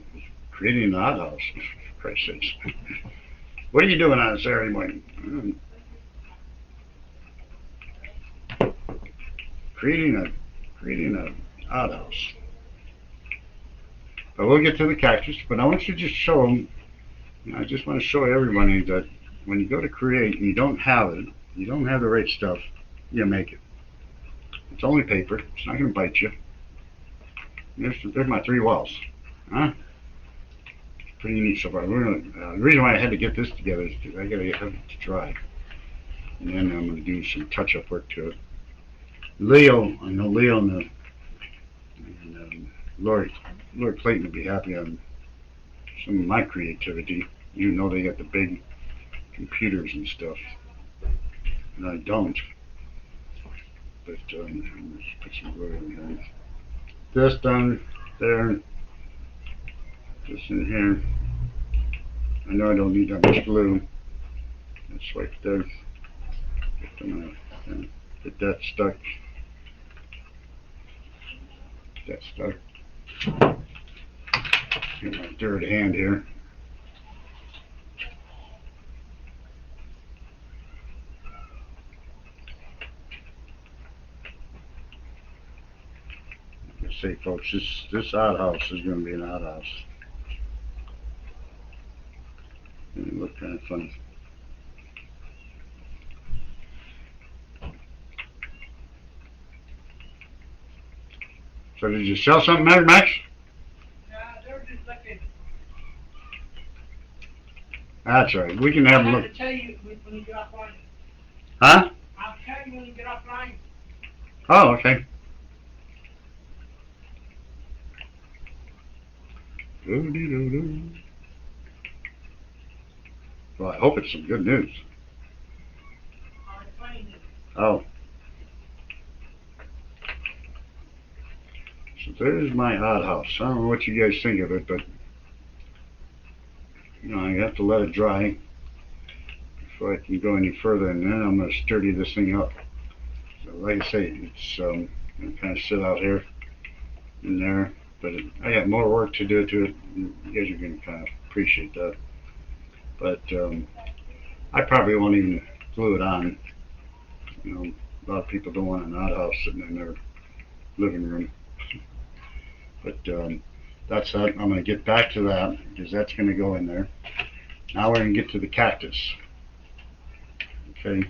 creating an outhouse. For Christ's sakes. What are you doing on a Saturday morning? Creating an outhouse. But we'll get to the cactus. But I want you to just show them. I just want to show everybody that when you go to create and you don't have it, you don't have the right stuff, you make it. It's only paper. It's not going to bite you. There's my 3 walls. Huh? Pretty neat so far. The reason why I had to get this together is because I got to get it to dry. And then I'm going to do some touch-up work to it. I know Leo and Lori Clayton will be happy on some of my creativity. You know they got the big computers and stuff, and I don't. But let's put some glue in here. This done there. This in here. I know I don't need that much glue. That's right there. Get that stuck. Get that stuck. Get my dirty hand here. Let's see, folks, this outhouse is going to be an outhouse. It look kind of funny. So did you sell something there, Max? They were just looking. That's all right. We can have a I look. have to tell you when you get offline. Huh? I'll tell you when you get offline. Oh, okay. Doo-dee-doo-doo. Well, I hope it's some good news. Oh. So there's my outhouse. I don't know what you guys think of it, but you know, I have to let it dry before I can go any further, and then I'm going to sturdy this thing up. So like I say, it's going to kind of sit out here in there, but I got more work to do to it. You guys are going to kind of appreciate that. But I probably won't even glue it on. You know, a lot of people don't want an outhouse sitting in their living room. But that's that. I'm going to get back to that because that's going to go in there. Now we're going to get to the cactus. Okay,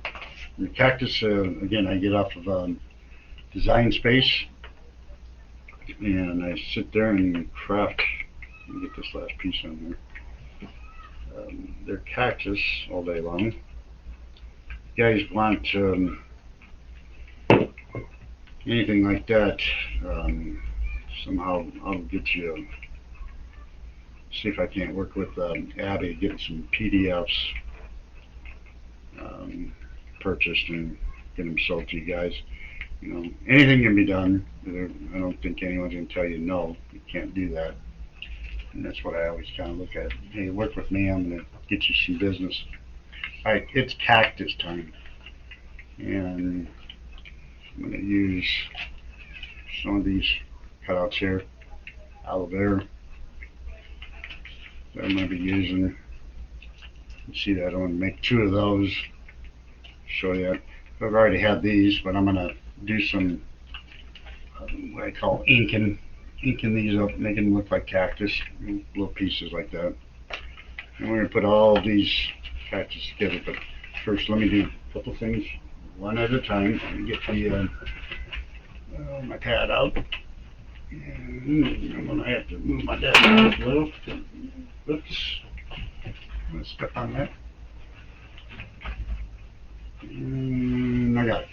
the cactus, again, I get off of Design Space, and I sit there and craft. Let me get this last piece on there. They're cactus all day long. You guys want anything like that, somehow I'll get you, see if I can't work with Abby, get some PDFs purchased and get them sold to you guys. You know, anything can be done. I don't think anyone's going to tell you no, you can't do that. And that's what I always kind of look at. Hey, work with me, I'm going to get you some business. All right, it's cactus time. And I'm going to use some of these cutouts here out of there that I'm going to be using. You see that I want to make 2 of those. Show you. I've already had these, but I'm going to do some what I call inking these up, making them look like cactus, little pieces like that. And we're going to put all these cactus together. But first, let me do a couple things one at a time. Let me get the my pad out. And I'm going to have to move my desk a little. Oops. I'm going to step on that. And I got it.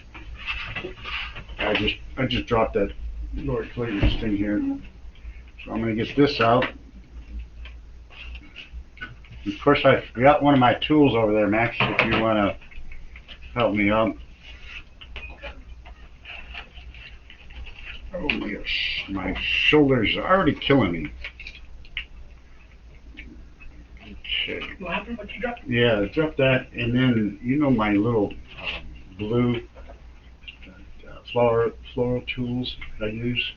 I just dropped that Lord Clayton's thing here. So I'm going to get this out. Of course, I forgot one of my tools over there, Max, if you want to help me out. Oh my gosh, my shoulders are already killing me. Okay. What happened? What you dropped? Yeah, drop that, and then you know my little blue floral tools I use.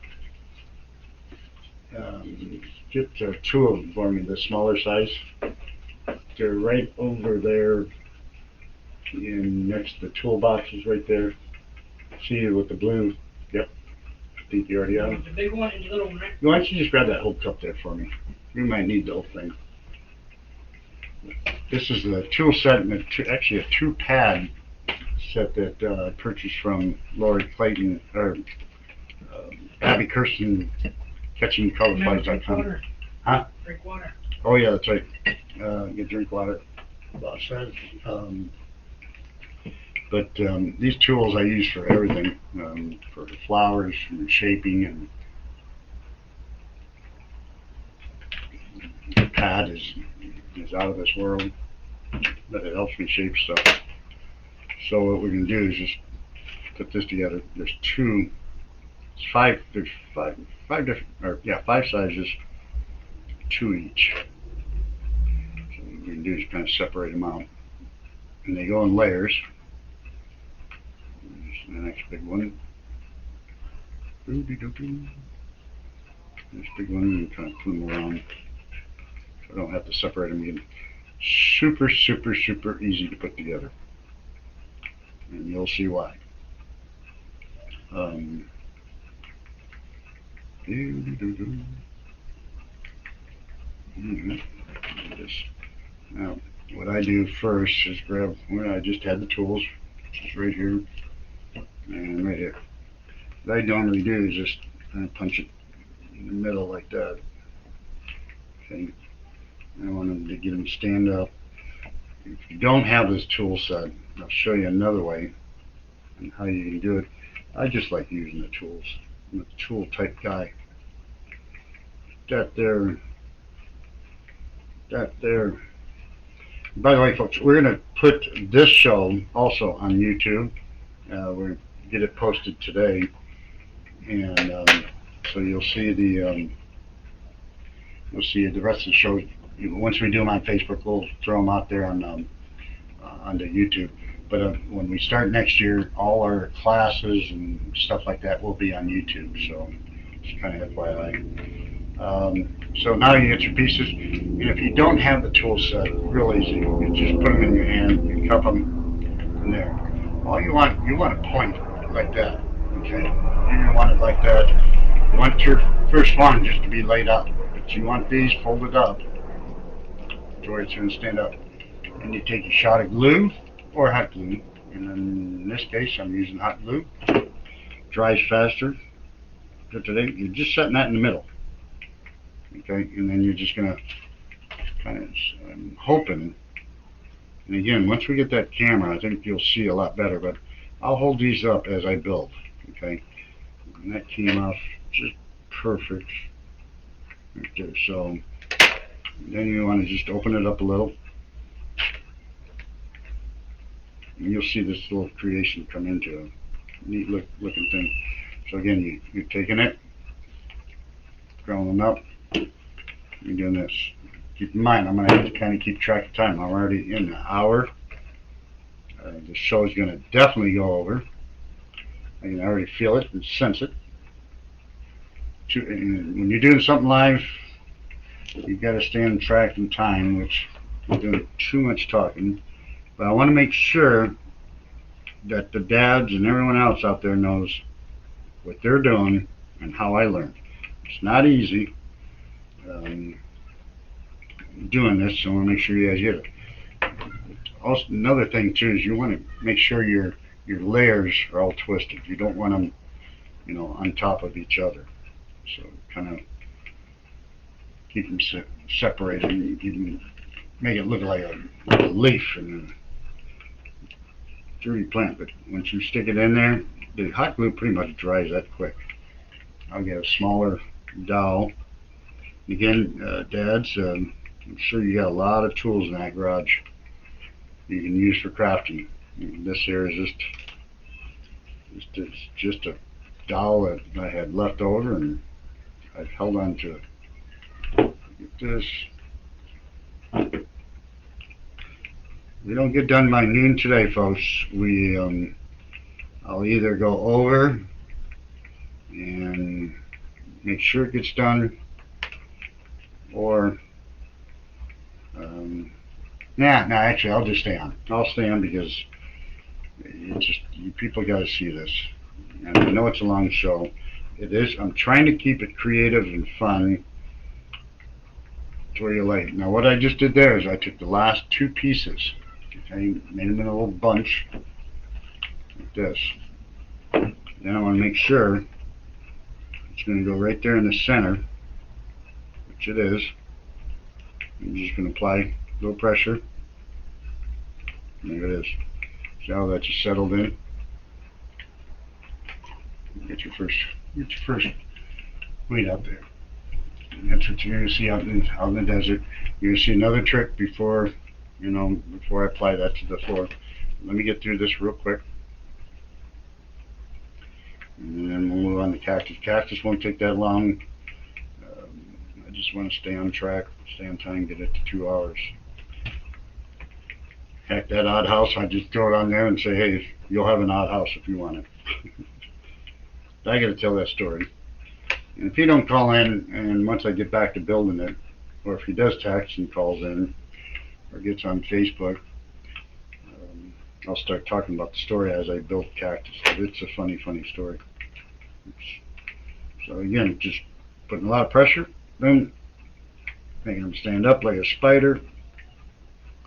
Get 2 of them for me, the smaller size. They're right over there, in next to the toolboxes right there. See with the blue. Yep. I think you already have them. The big one and the little one, right? Why don't you just grab that whole cup there for me? You might need the whole thing. This is the tool set, and actually a 2-pad set that I purchased from Lori Clayton, or Abby Kirsten, CatchingColorflies.com. Huh? Drink water. Oh yeah, that's right. You drink water. But these tools I use for everything, for the flowers and shaping, and the pad is out of this world, but it helps me shape stuff. So what we're going to do is just put this together. There's 5 different, or yeah, 5 sizes, 2 each. So what we can do is kind of separate them out, and they go in layers. There's the next big one. This big one, and kind of put them around. So I don't have to separate them again. Super easy to put together, and you'll see why. Now, what I do first is grab, when I just had the tools, just right here and right here. What I normally do is just kind of punch it in the middle like that. Okay. I want them to get them stand up. If you don't have this tool set, I'll show you another way on how you can do it. I just like using the tools. I'm a tool type guy. That there, that there. By the way, folks, we're going to put this show also on YouTube. We're going to get it posted today, and so you'll see the rest of the show. Once we do them on Facebook, we'll throw them out there on the YouTube. But when we start next year, all our classes and stuff like that will be on YouTube. So just kind of FYI. So now you get your pieces, and if you don't have the tool set, real easy. You just put them in your hand, you cup them in there. All you want to point like that. Okay, you're gonna want it like that. You want your first one just to be laid up, but you want these folded up to where it's gonna stand up. And you take a shot of glue or hot glue, and in this case I'm using hot glue. Dries faster. Today you're just setting that in the middle. Okay, and then you're just gonna kind of, I'm hoping, and again, once we get that camera, I think you'll see a lot better, but I'll hold these up as I build, okay, and that came off just perfect right there. So then you want to just open it up a little, and you'll see this little creation come into a neat looking thing. So again, you're taking it, growing up, you're doing this. Keep in mind, I'm going to have to kind of keep track of time. I'm already in the hour. The show is going to definitely go over. I can already feel it and sense it. And when you're doing something live, you've got to stay on track in time, which I'm doing too much talking. But I want to make sure that the dads and everyone else out there knows what they're doing and how I learned. It's not easy doing this, so I want to make sure you guys get it. Also, another thing too is you want to make sure your layers are all twisted. You don't want them, on top of each other. So kind of keep them separated. And keep them, make it look like a leaf in a dirty plant. But once you stick it in there, the hot glue pretty much dries that quick. I'll get a smaller dowel. Again, dads, I'm sure you got a lot of tools in that garage you can use for crafting. This here is just a dowel that I had left over, and I've held on to it. Get this. We don't get done by noon today, folks. I'll either go over and make sure it gets done, or actually I'll just stay on. I'll stay on because you people got to see this, and I know it's a long show. It is. I'm trying to keep it creative and fun to where you like it. Now what I just did there is I took the last two pieces, okay, made them in a little bunch like this. Then I want to make sure it's going to go right there in the center, which it is. I'm just going to apply a little pressure. And there it is. See how that's just settled in? Get your first weed out there. And that's what you're going to see out in the desert. You're going to see another trick before I apply that to the floor. Let me get through this real quick, and then we'll move on to cactus. Cactus won't take that long. I just want to stay on track, stay on time, get it to 2 hours. Heck, that odd house, I just throw it on there and say, hey, you'll have an odd house if you want it. I got to tell that story. And if he don't call in, and once I get back to building it, or if he does text and calls in, or gets on Facebook, I'll start talking about the story as I built Cactus. It's a funny story. So again, just putting a lot of pressure, boom, making them stand up like a spider.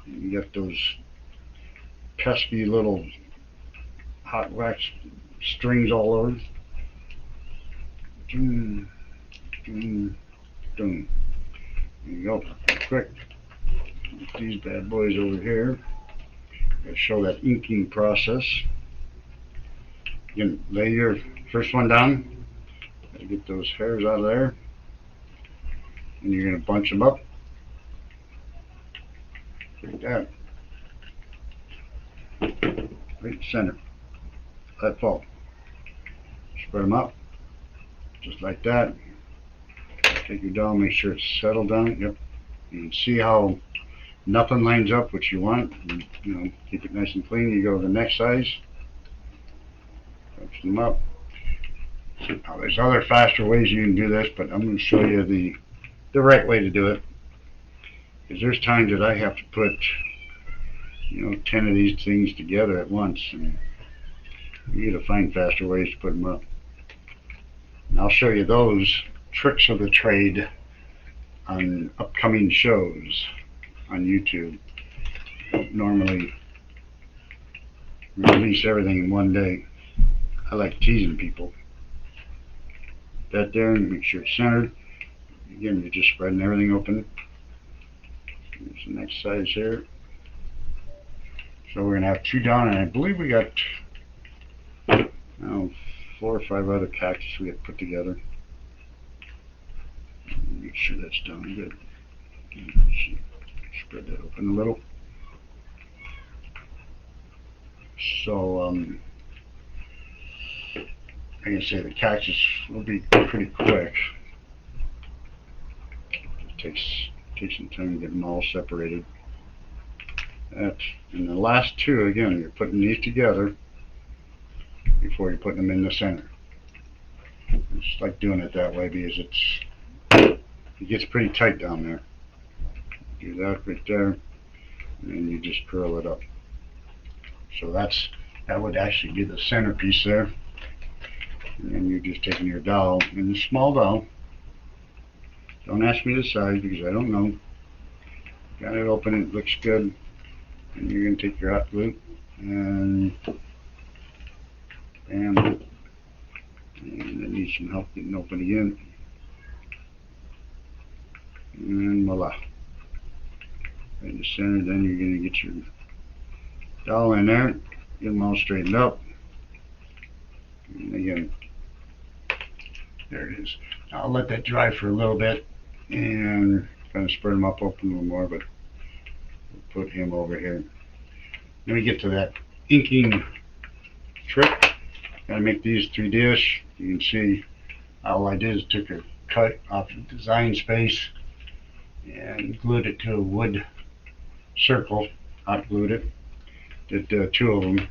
You get those pesky little hot wax strings all over. There you go, quick. These bad boys over here. Gotta show that inking process. You can lay your first one down. Gotta get those hairs out of there. And you're gonna bunch them up. like that. Right center. Let fall. Spread them up, just like that. Take your dowel, make sure it's settled down. Yep. You can see how nothing lines up what you want. And, keep it nice and clean. You go to the next size. Touch them up. Now, there's other faster ways you can do this, but I'm going to show you the right way to do it. Because there's times that I have to put, 10 of these things together at once, and you got to find faster ways to put them up. And I'll show you those tricks of the trade on upcoming shows on YouTube. I don't normally release everything in one day. I like teasing people. That there, and make sure it's centered. Again, you're just spreading everything open. Here's the next size here. So we're gonna have 2 down, and I believe we got 4 or 5 other cactus we have put together. Make sure that's done good. Spread that open a little. So I can say the cactus will be pretty quick. It takes some time to get them all separated. And the last 2, again, you're putting these together before you're putting them in the center. It's like doing it that way because it gets pretty tight down there. Do that right there, and then you just curl it up. So that would actually be the centerpiece there. And then you're just taking your dowel, and a small dowel. Don't ask me the size because I don't know. Got it open, it looks good. And you're going to take your hot glue and bam. And it needs some help getting open again. And voila. Right in the center, then you're going to get your dowel in there, get them all straightened up. And again, there it is. Now I'll let that dry for a little bit and kind of spread them up open a little more, but we'll put him over here. Then we get to that inking trick. Gotta make these 3D-ish. You can see all I did is took a cut off the design space and glued it to a wood circle. Hot glued it. Did 2 of them.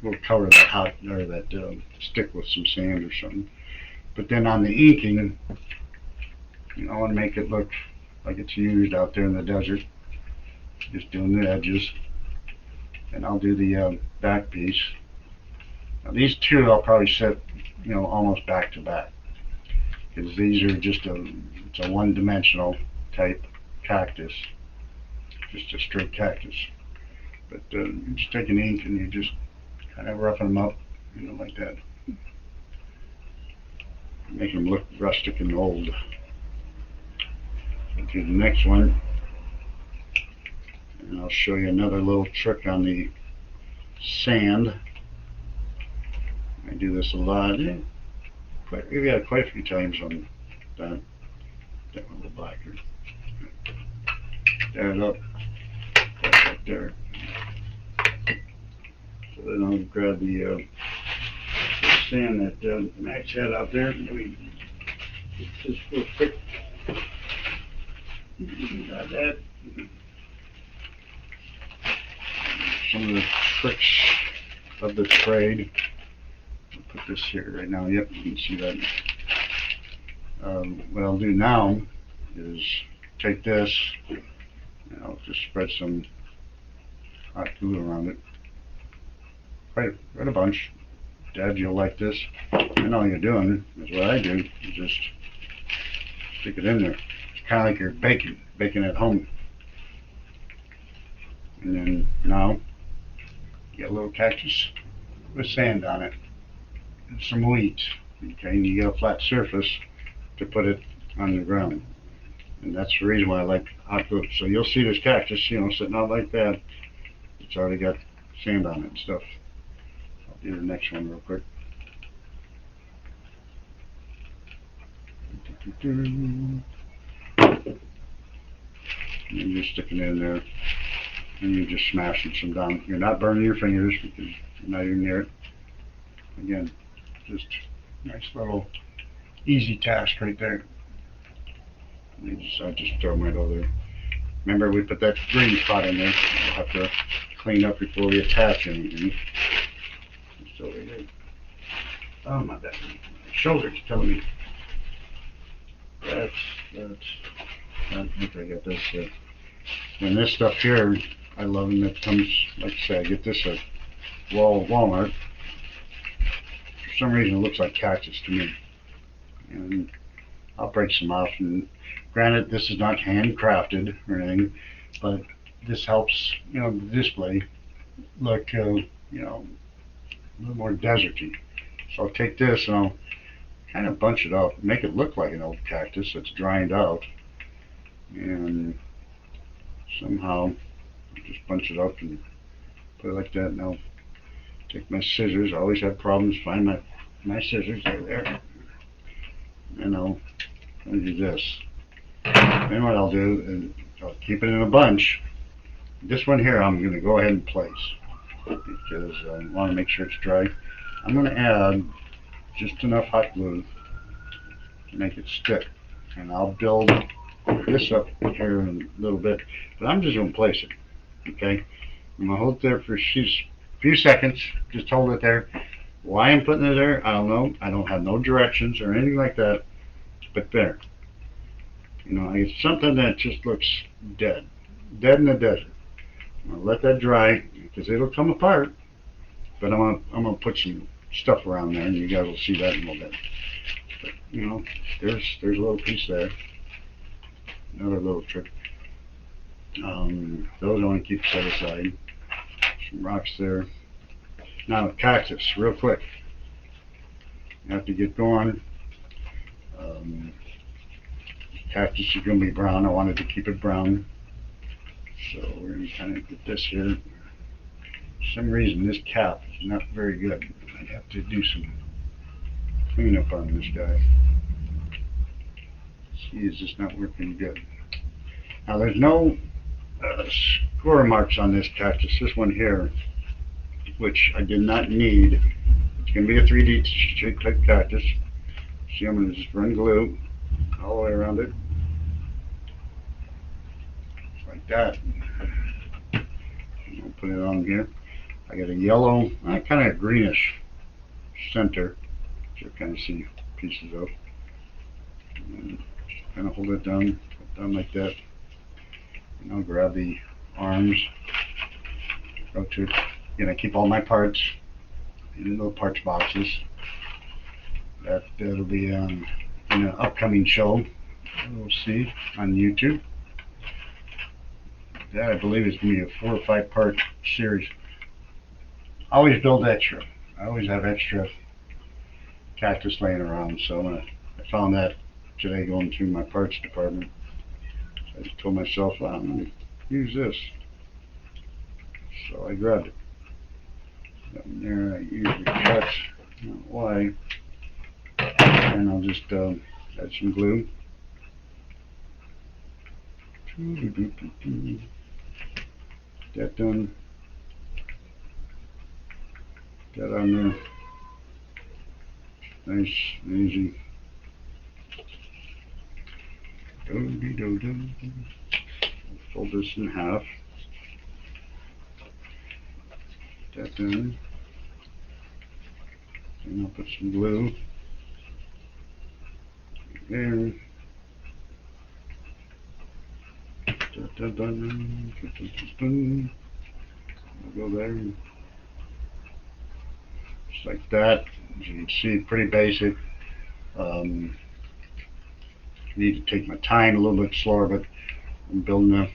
We'll cover that stick with some sand or something. But then on the inking, I want to make it look like it's used out there in the desert. Just doing the edges, and I'll do the back piece. Now these 2 I'll probably set, almost back to back, because these are just it's a one-dimensional type cactus, just a straight cactus. But you just take an ink and you just kind of roughen them up, like that. Make them look rustic and old. So do the next one, and I'll show you another little trick on the sand. I do this a lot. We've got quite a few times on that one a little blacker. There it up, right there. So then I'll grab the sand that Max had out there. Maybe just real quick. Got that. Some of the tricks of the trade. I'll put this here right now. Yep, you can see that. What I'll do now is take this and I'll just spread some hot glue around it. Quite a bunch. Dad, you'll like this. And all you're doing is what I do. You just stick it in there. It's kind of like you're baking at home. And then now you get a little cactus with sand on it and some weeds. Okay, and you get a flat surface to put it on the ground. And that's the reason why I like hot glue. So you'll see this cactus, sitting out like that. It's already got sand on it and stuff. I'll do the next one real quick. And you're sticking it in there, and you're just smashing some down. You're not burning your fingers because you're not even near it. Again, just nice little easy task right there. I just throw them right over there. Remember, we put that green spot in there. We'll have to clean up before we attach anything. Just over there. Oh, my back. My shoulder's telling me. I think I got this. And this stuff here, I love, and it comes, like I say, I get this at Walmart. For some reason, it looks like cactus to me. And I'll break some off. And granted, this is not handcrafted or anything, but this helps, you know, the display look, you know, a little more deserty. So I'll take this and I'll kind of bunch it up, make it look like an old cactus that's dried out, and somehow just bunch it up and put it like that. And I'll take my scissors. I always have problems finding my scissors. They're there. And I'll do this. Then what I'll do is I'll keep it in a bunch. This one here I'm going to go ahead and place because I want to make sure it's dry. I'm going to add just enough hot glue to make it stick. And I'll build this up here in a little bit, but I'm just going to place it. Okay? I'm going to hold it there for a few seconds. Just hold it there. Why I'm putting it there, I don't know. I don't have no directions or anything like that, but there. You know, it's something that just looks dead in the desert. I'm gonna let that dry because it'll come apart, but I'm gonna put some stuff around there, and you guys will see that in a little bit. But, you know, there's a little piece there. Another little trick. Those I want to keep set aside. Some rocks there. Now cactus, real quick. You have to get going. Cactus is going to be brown. I wanted to keep it brown. So we're going to kind of get this here. For some reason this cap is not very good. I have to do some cleanup on this guy. See, is just not working good. Now there's no score marks on this cactus. This one here, which I did not need. It's going to be a 3D shape type cactus. See, I'm going to just run glue all the way around it. Just like that. I'll put it on here. I got a yellow, kind of greenish center, which you kind of see pieces of. And just kind of hold it down like that. And I'll grab the arms, go to it. Again, I keep all my parts in little parts boxes. That'll be in an upcoming show we'll see on YouTube. That I believe is going to be a 4 or 5 part series. I always build extra. I always have extra cactus laying around, so I found that today going through my parts department. So I just told myself, well, I'm going to use this. So I grabbed it. Down there, I usually cut, not why, and I'll just add some glue. That done. That on there. Nice and easy. Fold this in half. That done. And I'll put some glue there. I'll go there. Just like that. As you can see, pretty basic. Need to take my time a little bit slower, but I'm building a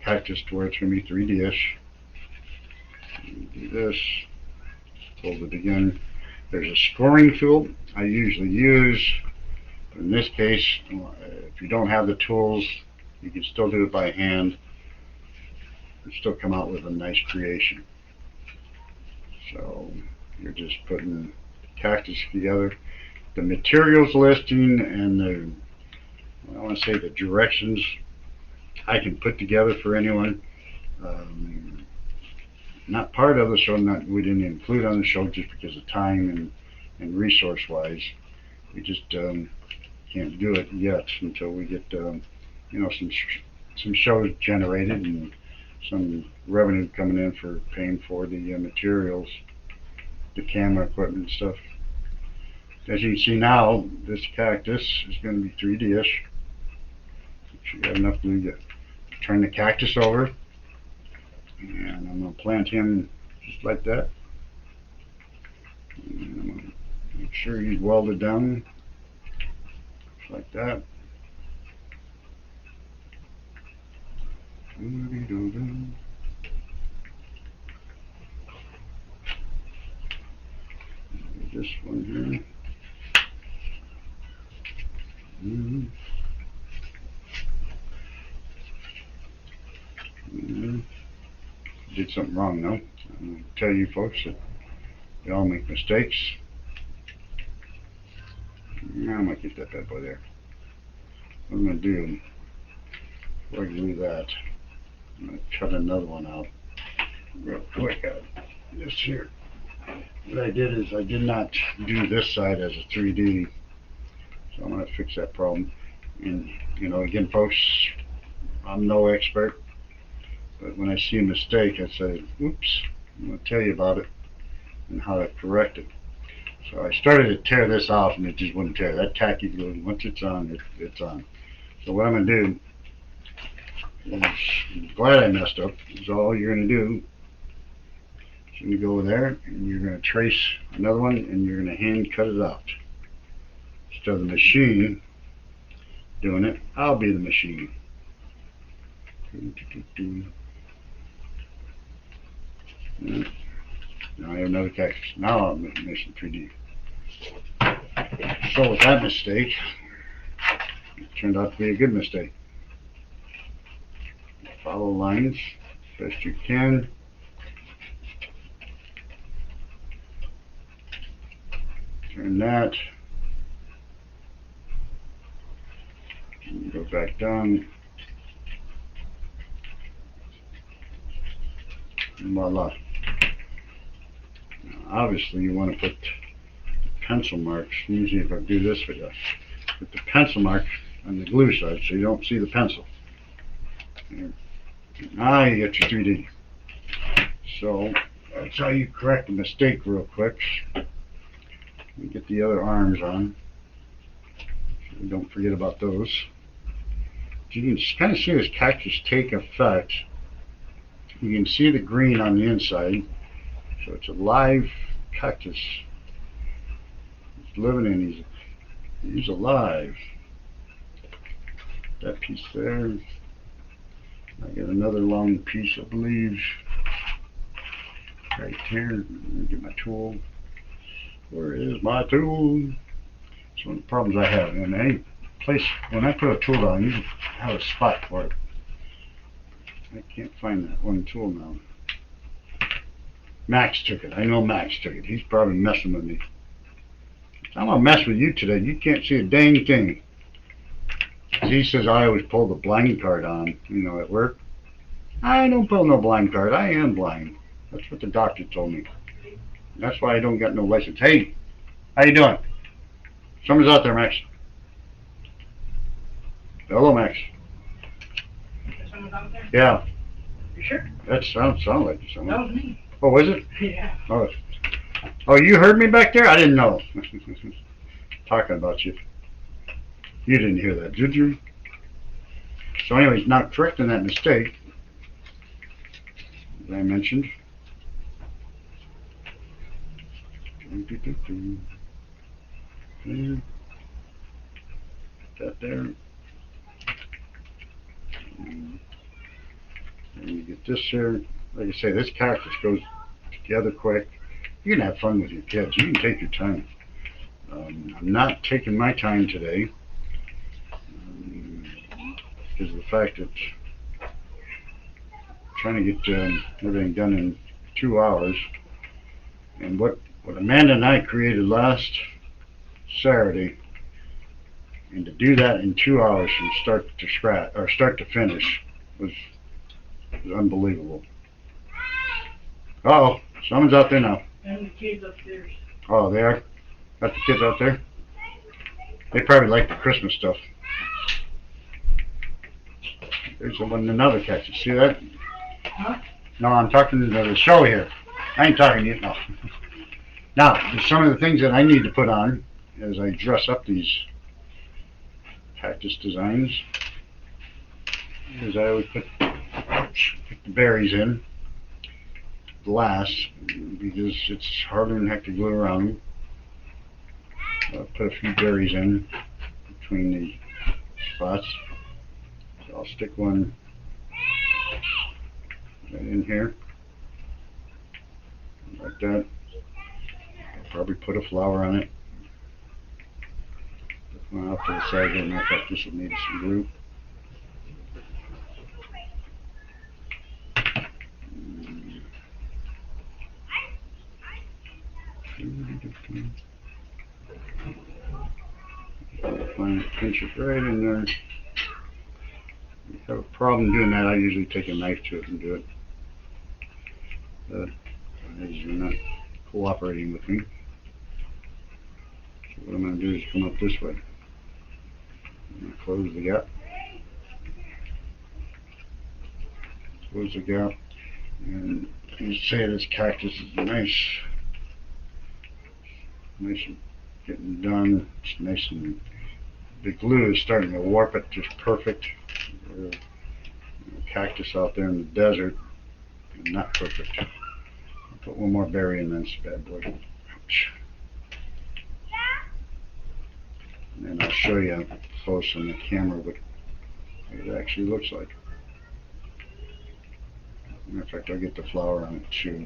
cactus to where it's going to be 3D-ish. Do this. Fold it again. There's a scoring tool I usually use, but in this case, if you don't have the tools, you can still do it by hand and still come out with a nice creation. So you're just putting the cactus together. The materials listing and I want to say the directions I can put together for anyone. Not part of the show, we didn't include on the show just because of time and resource wise. We just can't do it yet until we get some shows generated and some revenue coming in for paying for the materials, the camera equipment and stuff. As you can see now, this cactus is going to be 3D-ish. You got enough to turn the cactus over, and I'm going to plant him just like that. And I'm going to make sure he's welded down just like that. This one here. Did something wrong though. I'm going to tell you folks that we all make mistakes. I might get that bad boy there. What I'm going to do, before I do that, I'm going to cut another one out real quick out this here. What I did is I did not do this side as a 3D, so I'm going to fix that problem. And again folks, I'm no expert, but when I see a mistake I say, oops, I'm going to tell you about it and how to correct it. So I started to tear this off and it just wouldn't tear. That tacky glue, once it's on, it's on. So what I'm going to do is, I'm glad I messed up, is all you're going to do is you're going to go over there and you're going to trace another one and you're going to hand cut it out. Instead of the machine doing it, I'll be the machine. Now I have another cactus. Now I'm making 3D. So with that mistake, it turned out to be a good mistake. Follow lines as best you can. Turn that. And go back down. And voila. Now, obviously you want to put pencil marks. Usually if I do this with you, put the pencil mark on the glue side so you don't see the pencil. Now you get your 3D. So that's how you correct a mistake real quick. Let me get the other arms on so we don't forget about those. You can kind of see this cactus take effect. You can see the green on the inside, so it's a live cactus. He's living in, he's alive. That piece there. I got another long piece, I believe, right here. Let me get my tool. Where is my tool? It's one of the problems I have. In any place, when I put a tool down, I usually have a spot for it. I can't find that one tool now. Max took it. I know Max took it. He's probably messing with me. I'm gonna mess with you today. You can't see a dang thing. He says I always pull the blind card on, at work. I don't pull no blind card. I am blind. That's what the doctor told me. That's why I don't got no license. Hey, how you doing? Someone's out there, Max. Hello, Max. Someone's out there? Yeah. You sure? That sounds like someone. That was me. Oh, was it? Yeah. Oh, you heard me back there? I didn't know. Talking about you. You didn't hear that, did you? So anyways, now correcting that mistake, as I mentioned. That there. And you get this here. Like I say, this cactus goes together quick. You can have fun with your kids. You can take your time. I'm not taking my time today because of the fact that I'm trying to get everything done in 2 hours. And what Amanda and I created last Saturday, and to do that in 2 hours from start to finish, was unbelievable. Uh-oh, someone's out there now. And the kids upstairs. Oh, they are? Got the kids out there? They probably like the Christmas stuff. There's another cactus. See that? Huh? No, I'm talking to the show here. I ain't talking to you. No. Now, there's some of the things that I need to put on as I dress up these cactus designs. Is I always put the berries in glass because it's harder than heck to glue around. I'll put a few berries in between the spots. So I'll stick one right in here, like that. I'll probably put a flower on it. Put one off to the side here, and I thought this would need some glue. Pinch it right in there. If you have a problem doing that, I usually take a knife to it and do it. As you're not cooperating with me. So what I'm going to do is come up this way. I'm going to close the gap. Close the gap. And you say this cactus is nice and getting done. It's nice and the glue is starting to warp it just perfect. Cactus out there in the desert, not perfect. I'll put one more berry in this bad boy. Ouch. And then I'll show you up close on the camera what it actually looks like. In fact, I'll get the flower on it too.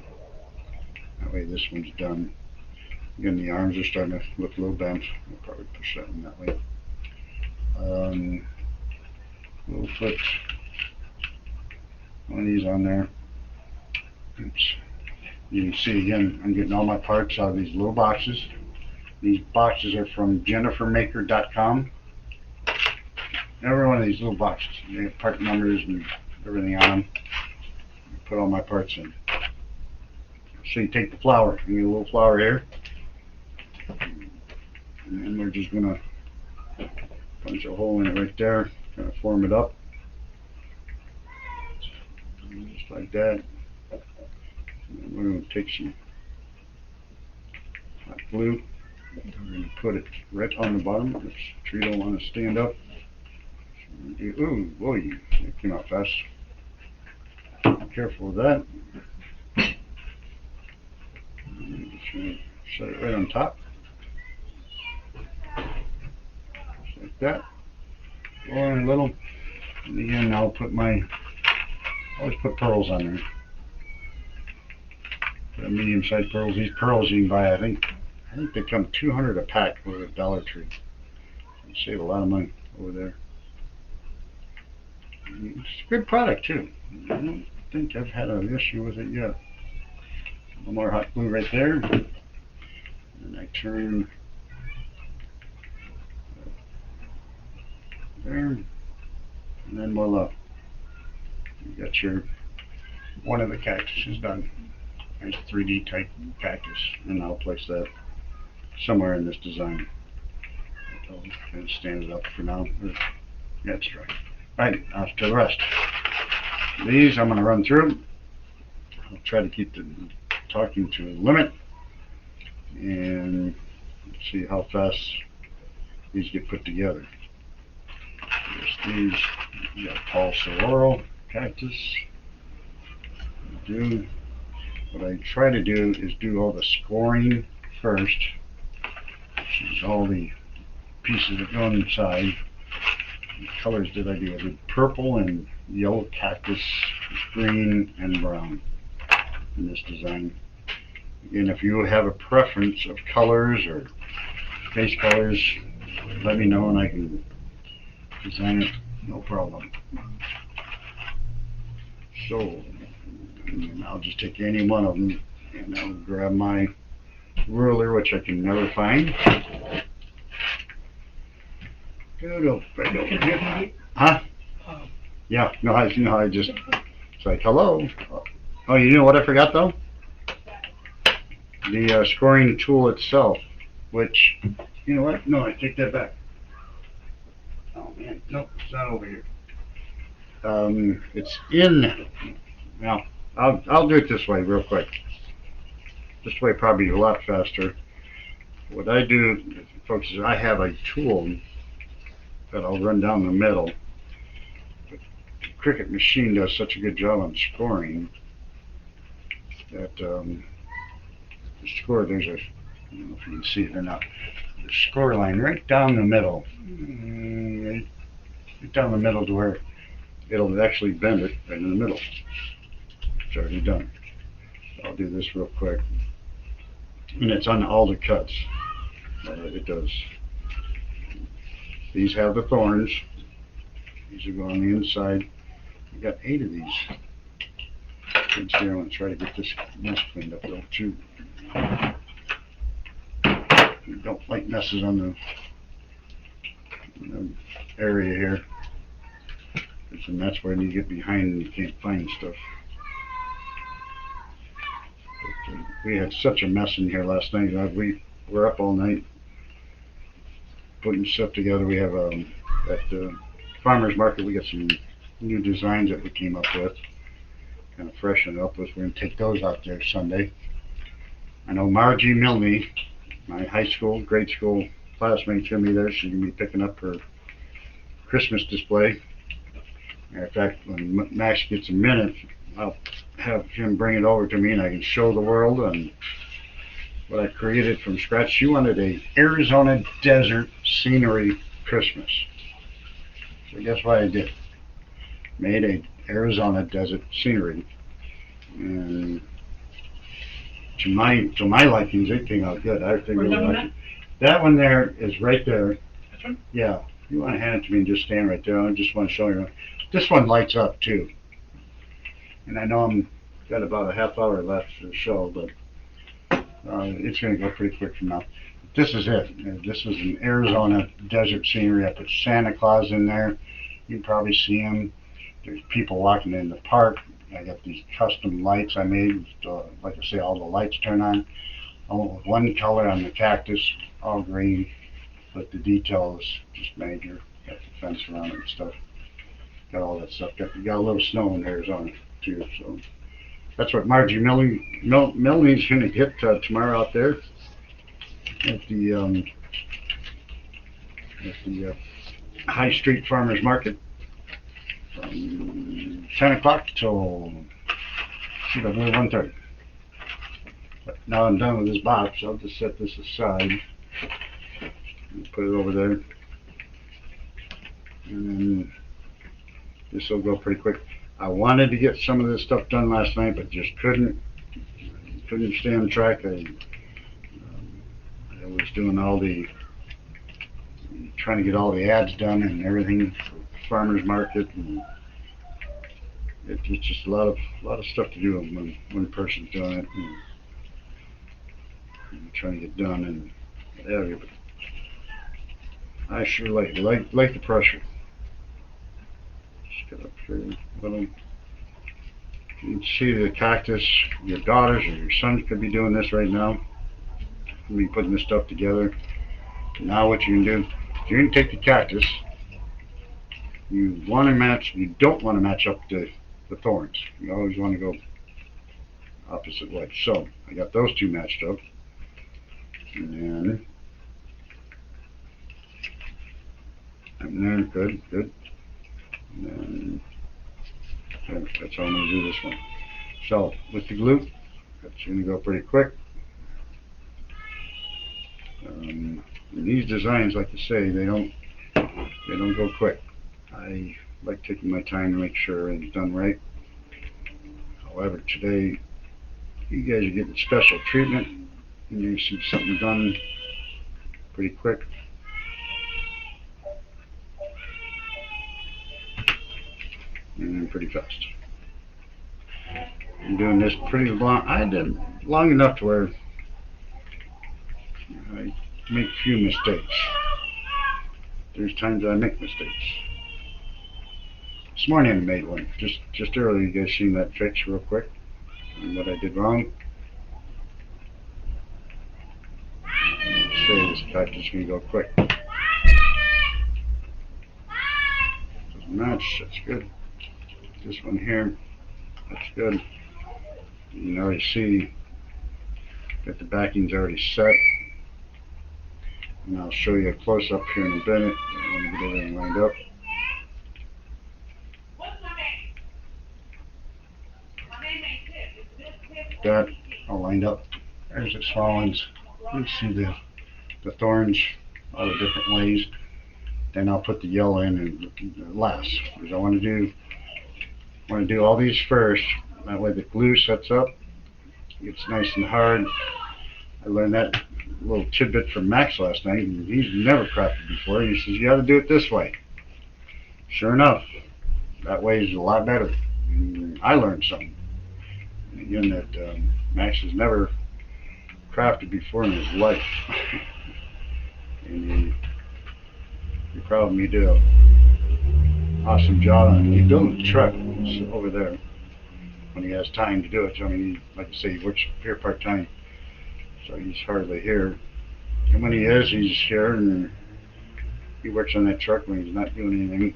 That way this one's done. Again, the arms are starting to look a little bent. I'll probably push that one that way. We'll put one of these on there. Oops. You can see again, I'm getting all my parts out of these little boxes. These boxes are from jennifermaker.com. Every one of these little boxes, they have part numbers and everything on them. Put all my parts in. So you take the flower, you get a little flower here, and then we're just gonna punch a hole in it right there, kind of form it up, just like that. And then we're going to take some hot glue. We're going to put it right on the bottom. This tree don't want to stand up. So ooh, boy, it came out fast. Be careful with that. Just going to set it right on top. Like that, or a little, and again I'll put I always put pearls on there. Put medium-sized pearls. These pearls you can buy, I think they come 200 a pack over at Dollar Tree. You save a lot of money over there. It's a good product too. I don't think I've had an issue with it yet. A little more hot glue right there, and I turn there, and then voila, you got your one of the cactuses done. Nice 3D type cactus, and I'll place that somewhere in this design. I'll kind of stand it up for now. Yeah, it's dry. Right, off to the rest. These I'm going to run through. I'll try to keep the talking to a limit and see how fast these get put together. These, you got Paul Sororo cactus. What I try to do is do all the scoring first. This is all the pieces that go inside. The colors that I do, I did purple and yellow cactus, green and brown in this design. And if you have a preference of colors or base colors, let me know and I can design it, no problem. So, and I'll just take any one of them and I'll grab my ruler, which I can never find. Good old right over here. Huh? Yeah, no, I just, it's like, hello. Oh, you know what I forgot though? The scoring tool itself, which, you know what? No, I take that back. Oh man, nope, it's not over here. It's in. Now, I'll do it this way real quick. This way probably a lot faster. What I do, folks, is I have a tool that I'll run down the middle. The Cricut machine does such a good job on scoring that the score, there's a, I don't know if you can see it or not, the score line right down the middle. Right down the middle to where it'll actually bend it right in the middle. It's already done. I'll do this real quick. And it's on all the cuts. It does. These have the thorns. These will go on the inside. We've got 8 of these. Kids here, I'm going to try to get this mess cleaned up though too. We don't like messes on the area here. And that's where you get behind and you can't find stuff. But, we had such a mess in here last night. We were up all night putting stuff together. We have at the farmer's market, we got some new designs that we came up with, kind of freshen it up with. We're going to take those out there Sunday. I know Margie Milne, my high school, grade school classmate, going to be there. She's going to be picking up her Christmas display. Matter of fact, when Max gets a minute, I'll have him bring it over to me and I can show the world on what I created from scratch. She wanted a Arizona desert scenery Christmas. So guess what I did? Made a Arizona desert scenery. And to my likings, it came out good. I think that one there is right there. This one? Yeah. You want to hand it to me and just stand right there. I just want to show you. This one lights up too. And I know I'm got about a half hour left for the show, but it's going to go pretty quick from now. This is it. This is an Arizona desert scenery. I put Santa Claus in there. You can probably see him. There's people walking in the park. I got these custom lights I made. Like I say, all the lights turn on. All one color on the cactus, all green, but the detail is just major. Got the fence around it and stuff. Got all that stuff. Got a little snow in Arizona too. So that's what Margie Milne's going to get tomorrow out there at the High Street Farmers Market from 10 o'clock till 1:30. But now I'm done with this box. I'll just set this aside and put it over there. And then this will go pretty quick. I wanted to get some of this stuff done last night, but just couldn't stay on track. I was doing trying to get all the ads done and everything for farmers market, and it's just a lot of stuff to do when one person's doing it and trying to get done and what have you. But I sure like the pressure. Just get up here, little. You can see the cactus. Your daughters or your sons could be doing this right now. You'll be putting this stuff together. Now what you can do, you're going to take the cactus. You don't want to match up the thorns. You always want to go opposite way. So I got those two matched up. And then good. And then that's how I'm going to do this one. So with the glue, that's going to go pretty quick. These designs, like I say, they don't go quick. I like taking my time to make sure everything's done right. However, today you guys are getting special treatment, and you see something done pretty quick. And pretty fast. I'm doing this pretty long. I did long enough to where I make few mistakes. There's times I make mistakes. This morning I made one. Just earlier, you guys seen that fix real quick and what I did wrong. Say this cactus is gonna go quick. Doesn't match. That's good. This one here, that's good. You can already see that the backing's already set. And I'll show you a close up here in a minute. I want to get everything lined up. That all lined up. There's the small ones. You see the thorns, all the different ways. Then I'll put the yellow in and last. Because I want to do all these first. That way the glue sets up. It's nice and hard. I learned that little tidbit from Max last night. And he's never crafted before. He says you got to do it this way. Sure enough, that way is a lot better. And I learned something. Again, that Max has never crafted before in his life. And you're proud of me, did an awesome job on it. He's building a truck over there when he has time to do it. I mean, like I say, he works here part-time, so he's hardly here. And when he is, he's here and he works on that truck when he's not doing anything.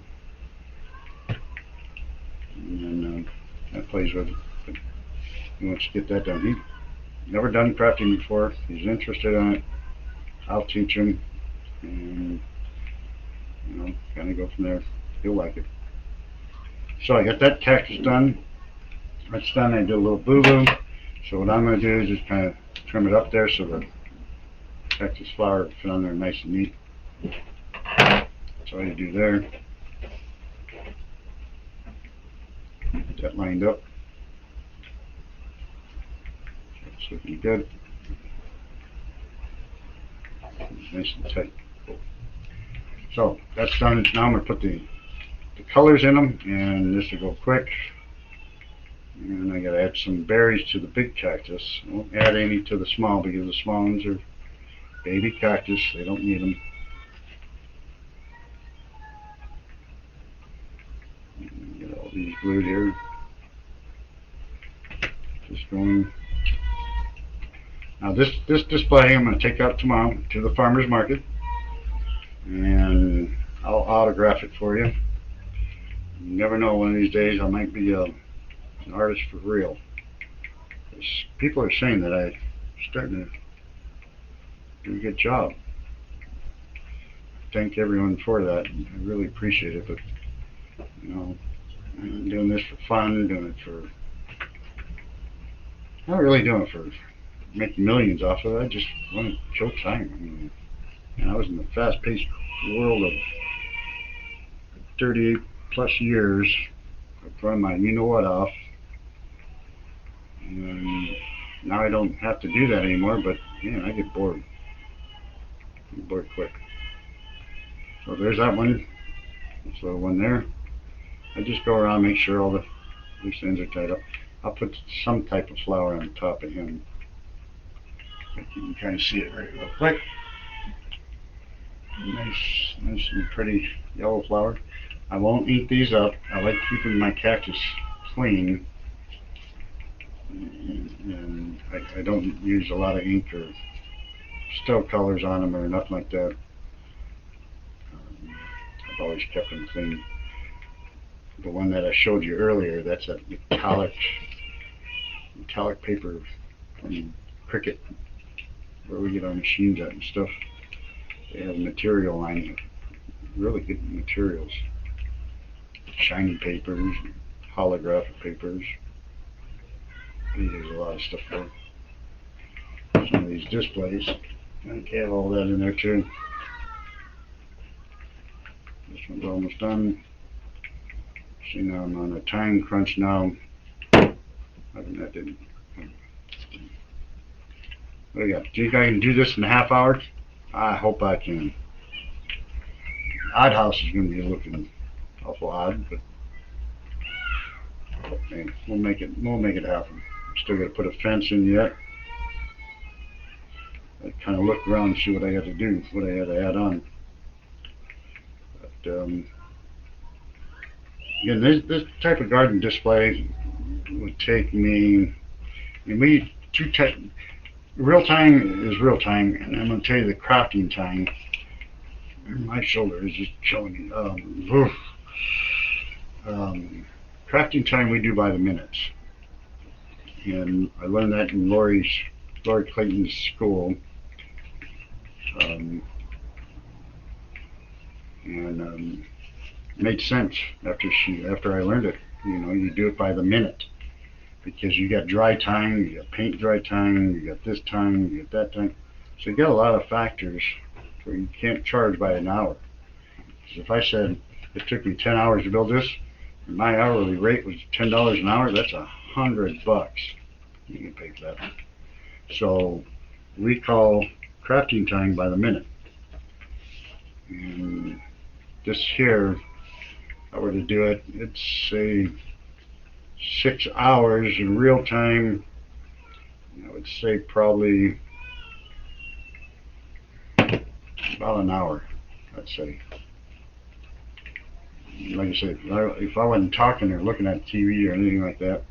And that plays with it. But he wants to get that done. He's never done crafting before. He's interested in it. I'll teach him, and kind of go from there. He'll like it. So I got that cactus done. That's done. I did a little boo-boo. So what I'm going to do is just kind of trim it up there so the cactus flower fit on there nice and neat. That's all you do there. Get that lined up. It's looking good. It's nice and tight. So that's done. Now I'm going to put the colors in them, and this will go quick. And I got to add some berries to the big cactus. I won't add any to the small because the small ones are baby cactus. They don't need them. Get all these glued here. Just going. Now this display I'm going to take out tomorrow to the farmer's market, and I'll autograph it for you. You never know, one of these days I might be an artist for real. People are saying that I'm starting to do a good job. Thank everyone for that. I really appreciate it, but I'm doing this for fun, doing it for, not really doing it for making millions off of it. I just want to kill time. I mean, I was in the fast-paced world of 38 plus years. I put my you-know-what off. And now I don't have to do that anymore, but man, I get bored. I get bored quick. So there's that one. So one there. I just go around, make sure all the loose ends are tied up. I'll put some type of flower on top of him. You can kind of see it right real quick. Nice and pretty yellow flower. I won't eat these up. I like keeping my cactus clean. And I don't use a lot of ink or still colors on them or nothing like that. I've always kept them clean. The one that I showed you earlier, that's a metallic paper from Cricut, where we get our machines at and stuff. They have material on it, really good materials. Shiny papers, holographic papers. There's a lot of stuff for some of these displays. I have all that in there too. This one's almost done. See, now I'm on a time crunch now. That didn't. What do you got? Do you think I can do this in a half hour? I hope I can. Odd house is going to be looking awful odd, but okay, we'll make it happen. Still got to put a fence in yet. I kind of look around and see what I got to do, what I had to add on. But Again, this type of garden display would take me, I mean, real time is real time, and I'm going to tell you the crafting time. My shoulder is just killing me. Crafting time we do by the minutes. And I learned that in Lori Clayton's school. And it made sense after I learned it. You know, you do it by the minute because you got dry time, you got paint dry time, you got this time, you got that time. So you got a lot of factors where you can't charge by an hour. Because if I said it took me 10 hours to build this, and my hourly rate was $10 an hour, that's $100 you can pay for that. So we call crafting time by the minute. And this here, if I were to do it, it's say 6 hours in real time. I would say probably about an hour, I'd say. Like I said, if I wasn't talking or looking at TV or anything like that,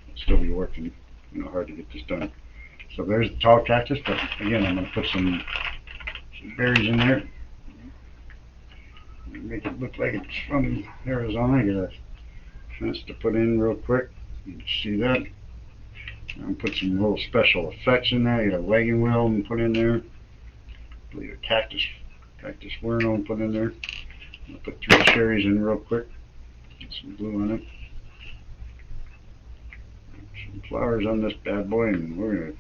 I'd still be working, you know, hard to get this done. So there's the tall cactus, but again, I'm going to put some berries in there. Make it look like it's from Arizona. I got a fence to put in real quick. You can see that. I'm put some little special effects in there. I got a wagon wheel and put in there. I believe a cactus worm and put in there. I'll put 3 cherries in real quick. Get some glue on it. Some flowers on this bad boy, and we're gonna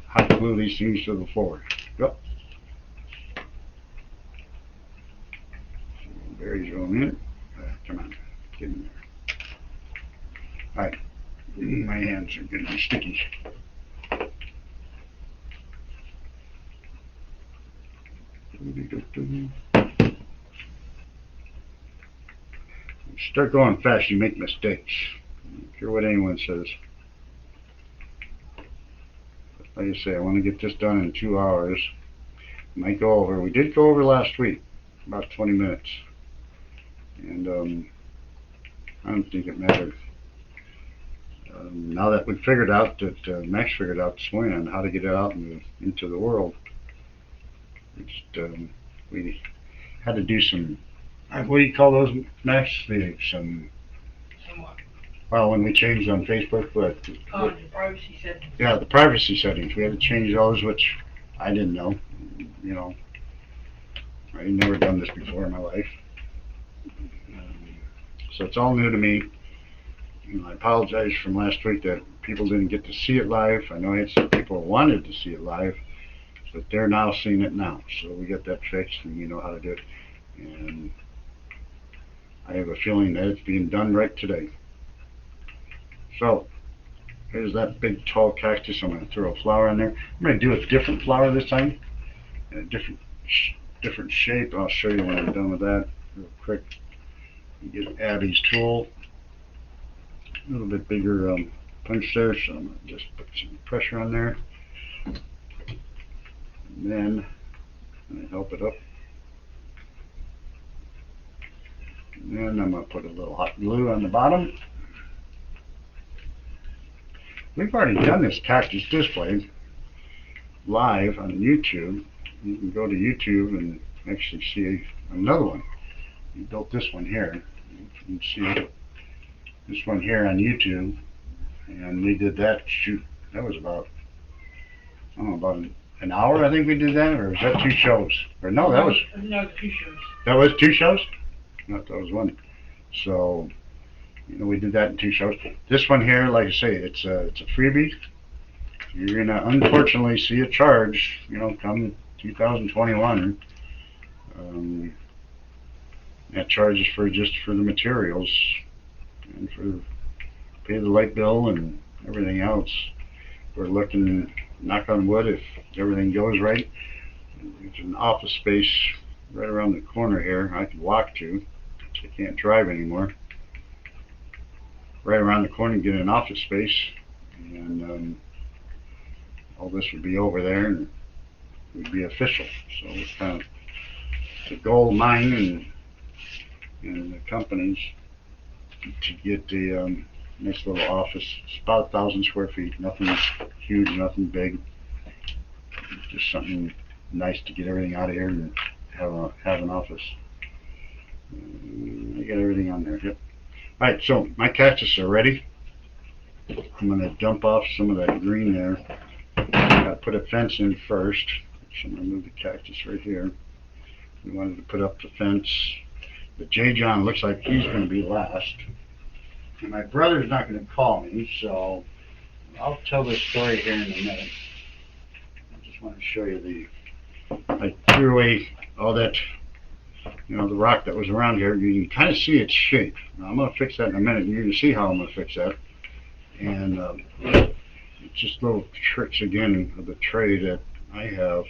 hot glue these things to the floor. Go. Berries going in. Come on, get in there. All right, my hands are getting sticky. Start going fast, you make mistakes. I don't care what anyone says. Like I say, I want to get this done in 2 hours. Might go over. We did go over last week, about 20 minutes. And I don't think it mattered. Now that we figured out that Max figured out this morning on how to get it out into the world, we had to do some, what do you call those, Max? Well, when we changed on Facebook, the privacy settings. Yeah, the privacy settings. We had to change those, which I didn't know. You know, I've never done this before in my life. So it's all new to me. You know, I apologize from last week that people didn't get to see it live. I know I had some people who wanted to see it live, but they're now seeing it now. So we got that fixed, and we know how to do it. And I have a feeling that it's being done right today. So here's that big tall cactus. I'm going to throw a flower in there. I'm going to do a different flower this time, in a different shape. I'll show you when I'm done with that real quick. Get Abby's tool. A little bit bigger punch there, so I'm going to just put some pressure on there. And then I'm going to help it up. And then I'm going to put a little hot glue on the bottom. We've already done this Cactus Display live on YouTube. You can go to YouTube and actually see another one. We built this one here. You can see this one here on YouTube, and we did that shoot. That was about, I don't know, about an hour. I think we did that, or was that 2 shows? Or no, that was 2 shows. That was 2 shows. No, that was 1. So, you know, we did that in 2 shows. This one here, like I say, it's a freebie. You're gonna unfortunately see a charge, you know, come 2021. That charge is just for the materials and for pay the light bill and everything else. We're looking, knock on wood, if everything goes right. There's an office space right around the corner here I can walk to. I can't drive anymore. Right around the corner and get an office space, and all this would be over there and it would be official. So it's kind of the goal of mine and the company's to get the nice little office. It's about 1,000 square feet. Nothing huge, nothing big. Just something nice to get everything out of here and have an office. I got everything on there. Yep. All right, so my cactus are ready. I'm gonna dump off some of that green there. Gotta put a fence in first. So I'm gonna move the cactus right here. We wanted to put up the fence. But J. John looks like he's gonna be last. And my brother's not gonna call me, so I'll tell this story here in a minute. I just want to show you I threw away all that, the rock that was around here. You can kind of see its shape. Now, I'm going to fix that in a minute, and you're going to see how I'm going to fix that. And it's just little tricks, again, of the tray that I have,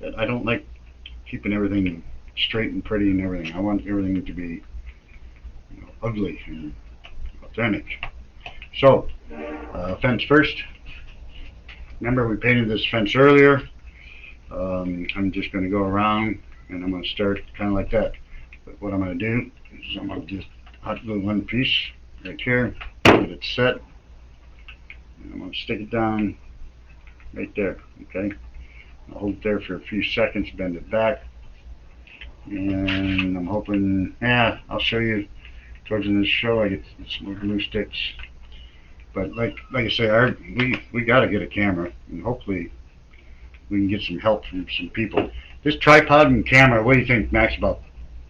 that I don't like keeping everything straight and pretty and everything. I want everything to be ugly and authentic. So, fence first. Remember, we painted this fence earlier. I'm just going to go around and I'm going to start kind of like that. But what I'm going to do is I'm going to just hot glue one piece right here, get it set, and I'm going to stick it down right there. Okay, I'll hold it there for a few seconds, bend it back, and I'm hoping, I'll show you towards the end of the show. I get some more glue sticks. But like I say, we got to get a camera, and hopefully we can get some help from some people. This tripod and camera, what do you think, Max? About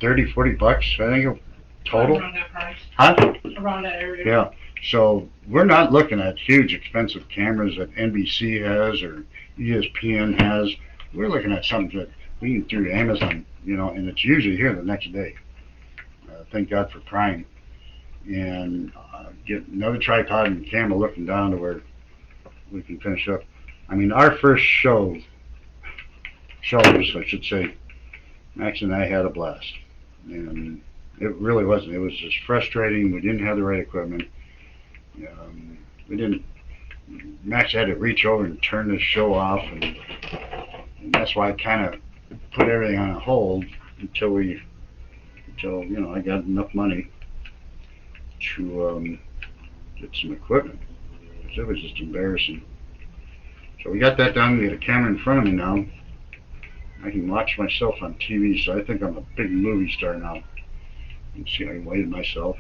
30, 40 bucks, I think, total? Around that price. Huh? Around that area. Yeah. So we're not looking at huge, expensive cameras that NBC has or ESPN has. We're looking at something that we can through Amazon, and it's usually here the next day. Thank God for Prime. And get another tripod and camera looking down to where we can finish up. I mean, our first shows, I should say, Max and I had a blast. And it really wasn't. It was just frustrating. We didn't have the right equipment. Max had to reach over and turn the show off, and that's why I kind of put everything on hold until I got enough money to get some equipment. Because it was just embarrassing. So we got that done. We got a camera in front of me now. I can watch myself on TV, so I think I'm a big movie star now. You can see I weighted myself.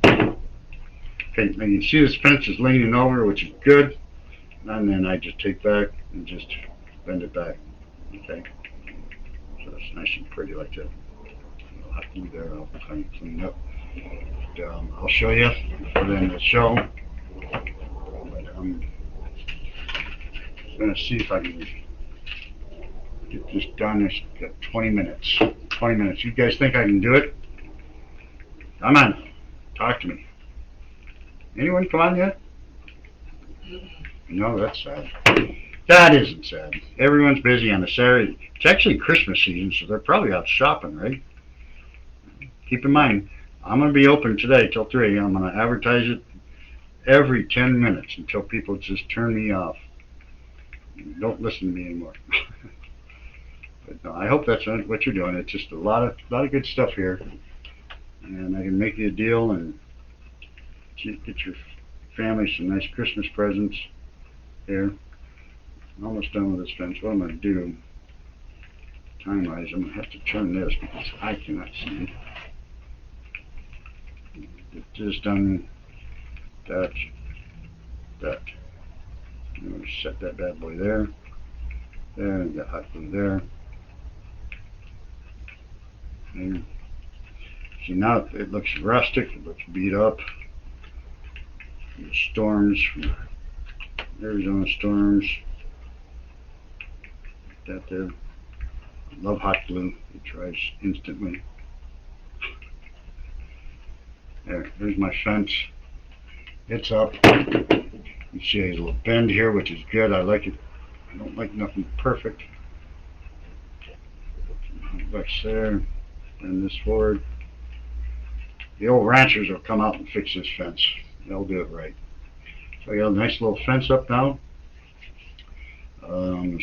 Okay, now you can see this fence is leaning over, which is good. And then I just take back and just bend it back. Okay, so it's nice and pretty like that. I'll have to do there. I'll try and clean up. But, I'll show you for the end of the show. But I'm going to see if I can get this done. It's got 20 minutes. 20 minutes. You guys think I can do it? Come on. Talk to me. Anyone come on yet? No, that's sad. That isn't sad. Everyone's busy on a Saturday. It's actually Christmas season, so they're probably out shopping, right? Keep in mind, I'm going to be open today till 3. I'm going to advertise it every 10 minutes until people just turn me off. Don't listen to me anymore. But no, I hope that's what you're doing. It's just a lot of good stuff here, and I can make you a deal and get your family some nice Christmas presents here. I'm almost done with this fence. What I'm going to do, time-wise, I'm going to have to turn this because I cannot see. Just done that. I'm going to set that bad boy there. There, and got hot glue there. And see, now it looks rustic, it looks beat up. The storms, Arizona storms. That there. I love hot glue. It dries instantly. There's my fence. It's up. You see a little bend here, which is good. I like it. I don't like nothing perfect. Back there. Bend this forward. The old ranchers will come out and fix this fence. They'll do it right. So I got a nice little fence up now.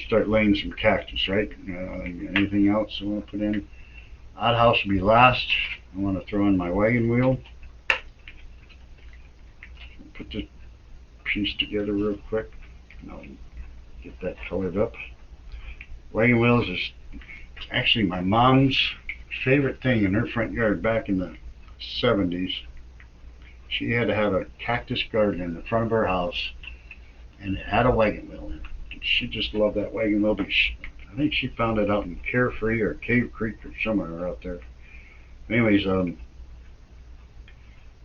Start laying some cactus, right? Anything else I want to put in? Outhouse will be last. I want to throw in my wagon wheel. put this piece together real quick. And I'll get that colored up. Wagon wheels is actually my mom's favorite thing in her front yard back in the 70s. She had to have a cactus garden in the front of her house, and it had a wagon wheel in it. She just loved that wagon wheel because I think she found it out in Carefree or Cave Creek or somewhere out there. Anyways, I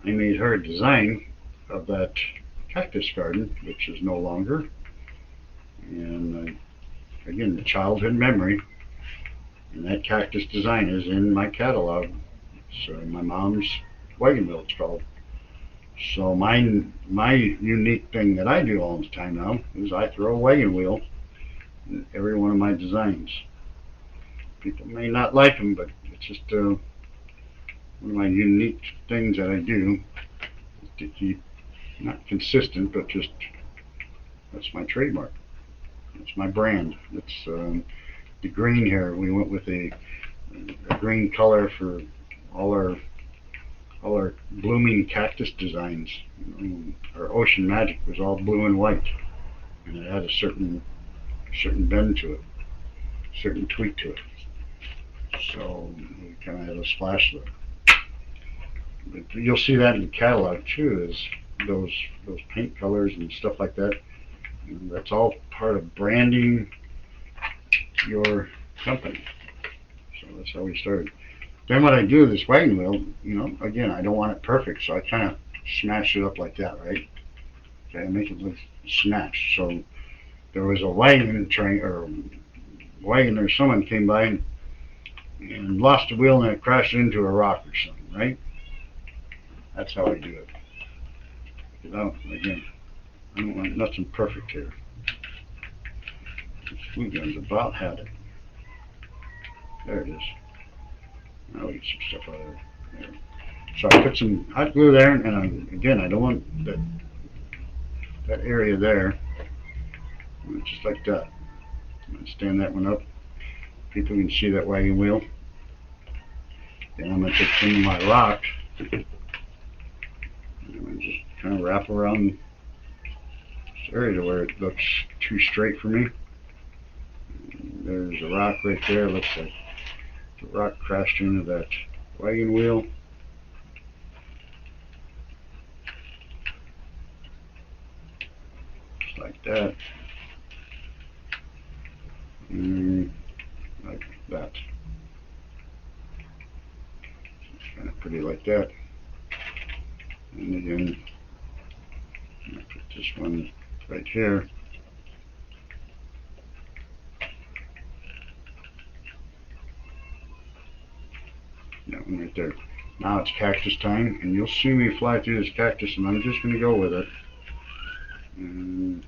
made her a design of that cactus garden, which is no longer. And again, the childhood memory. And that cactus design is in my catalog. So my mom's wagon wheel, it's called. So my unique thing that I do all the time now is I throw a wagon wheel in every one of my designs. People may not like them, but it's just one of my unique things that I do to keep, not consistent, but just, that's my trademark. It's my brand. It's the green here. We went with a green color for all our blooming cactus designs. Our Ocean Magic was all blue and white, and it had a certain bend to it, certain tweak to it. So we kind of had a splash look. But you'll see that in the catalog too, is those paint colors and stuff like that. And that's all part of branding your company. So that's how we started. Then what I do with this wagon wheel, again, I don't want it perfect, so I kind of smash it up like that, right? Okay, I make it look smashed. So there was a wagon train or someone came by and lost the wheel and it crashed into a rock or something, right? That's how I do it. Again, I don't want nothing perfect here. This glue gun's about had it. There it is. Now we get some stuff out of there. So I put some hot glue there, and again, I don't want that area there. Just like that. I'm going to stand that one up. People can see that wagon wheel. Then I'm going to take some of my rock and I'm going to just kind of wrap around this area to where it looks too straight for me. There's a rock right there. Looks like the rock crashed into that wagon wheel. Just like that. Like that. It's kind of pretty like that. And again, I'm going to put this one right here. That one right there. Now it's cactus time, and you'll see me fly through this cactus, and I'm just going to go with it. And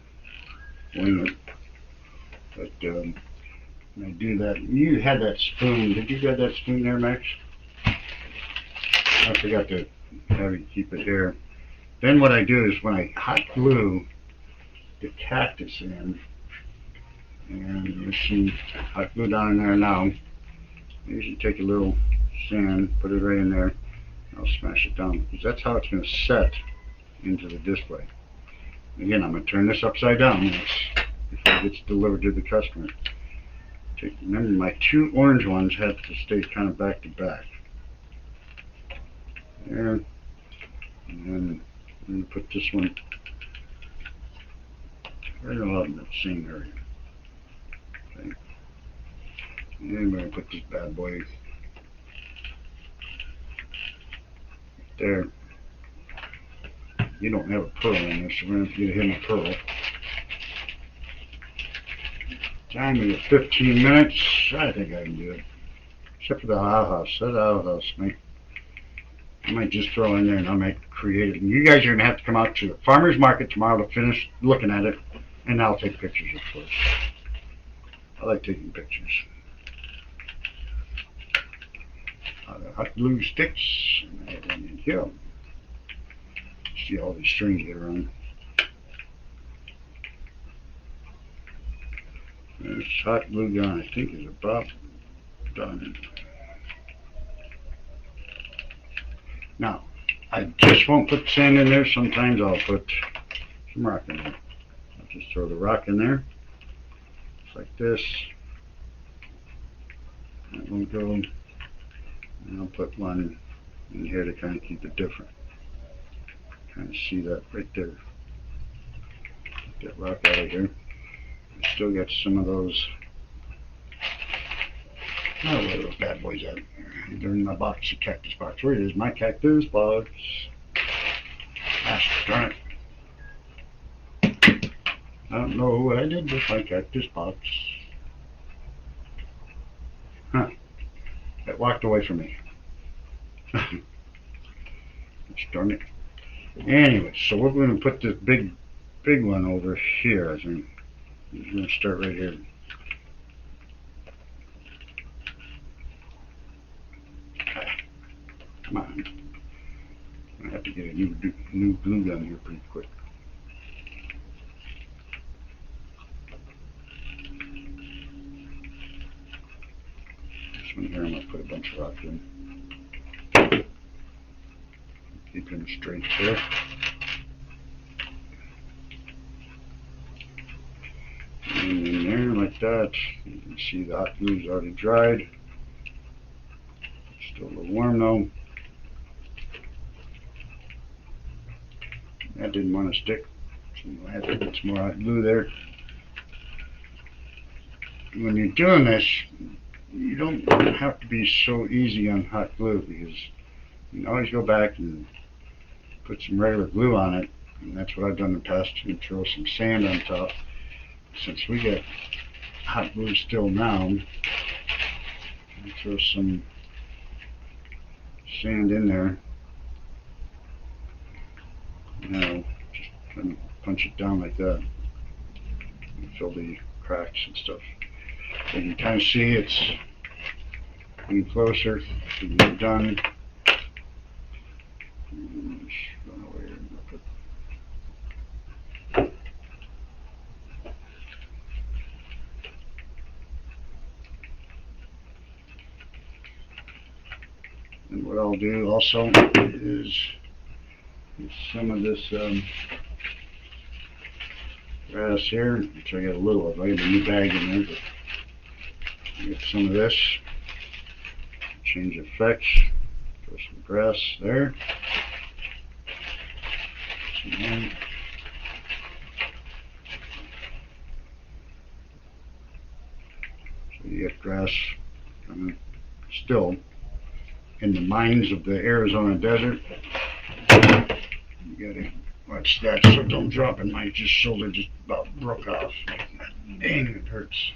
wing it. But when I do that, you had that spoon. Did you get that spoon there, Max? I forgot to have you keep it here. Then what I do is when I hot glue the cactus in, and you see hot glue down in there now, I usually take a little sand, put it right in there, I'll smash it down, because that's how it's going to set into the display. Again, I'm going to turn this upside down before it gets delivered to the customer. Remember, my two orange ones have to stay kind of back to back. There. And then I'm going to put this one right about in that same area. Okay. And I'm going to put this bad boy there. You don't have a pearl in this, so we're going to have to get a hidden pearl. Time is 15 minutes. I think I can do it. Except for the outhouse. That outhouse, I might just throw in there and I might create it. And you guys are going to have to come out to the farmer's market tomorrow to finish looking at it, and I'll take pictures, of course. I like taking pictures. The hot glue sticks, and I have one in here. See all these strings that are on. This hot glue gun, I think, is about done. Now, I just won't put sand in there. Sometimes I'll put some rock in there. I'll just throw the rock in there, just like this. That won't go. And I'll put one in here to kind of keep it different. Kind of see that right there. Get rock out of here. I still got some of those. Oh, where are those bad boys at? They're in my box, the cactus box. Where is my cactus box? Gosh darn it. I don't know what I did with my cactus box. Huh. It walked away from me. Gosh darn it. Anyway, so we're going to put this big one over here, I think. I'm going to start right here. Come on. I have to get a new glue gun here pretty quick. This one here I'm going to put a bunch of rock in. Keep them straight there. And in there like that. You can see the hot glue's already dried. Still a little warm though. That didn't want to stick, so I have to put some more hot glue there. When you're doing this, you don't have to be so easy on hot glue because you can always go back and put some regular glue on it, and that's what I've done in the past, and throw some sand on top. Since we got hot glue still now, I'll throw some sand in there. Now, just kind of punch it down like that and fill the cracks and stuff. And you can kind of see it's getting closer to being done. And what I'll do also is some of this grass here, which I got a little of. I got a new bag in there, but I get some of this. Change effects. Throw some grass there. Some more. So you get grass kind of still in the mines of the Arizona desert. You gotta watch that so don't drop in my shoulder just about broke off. Dang, it hurts.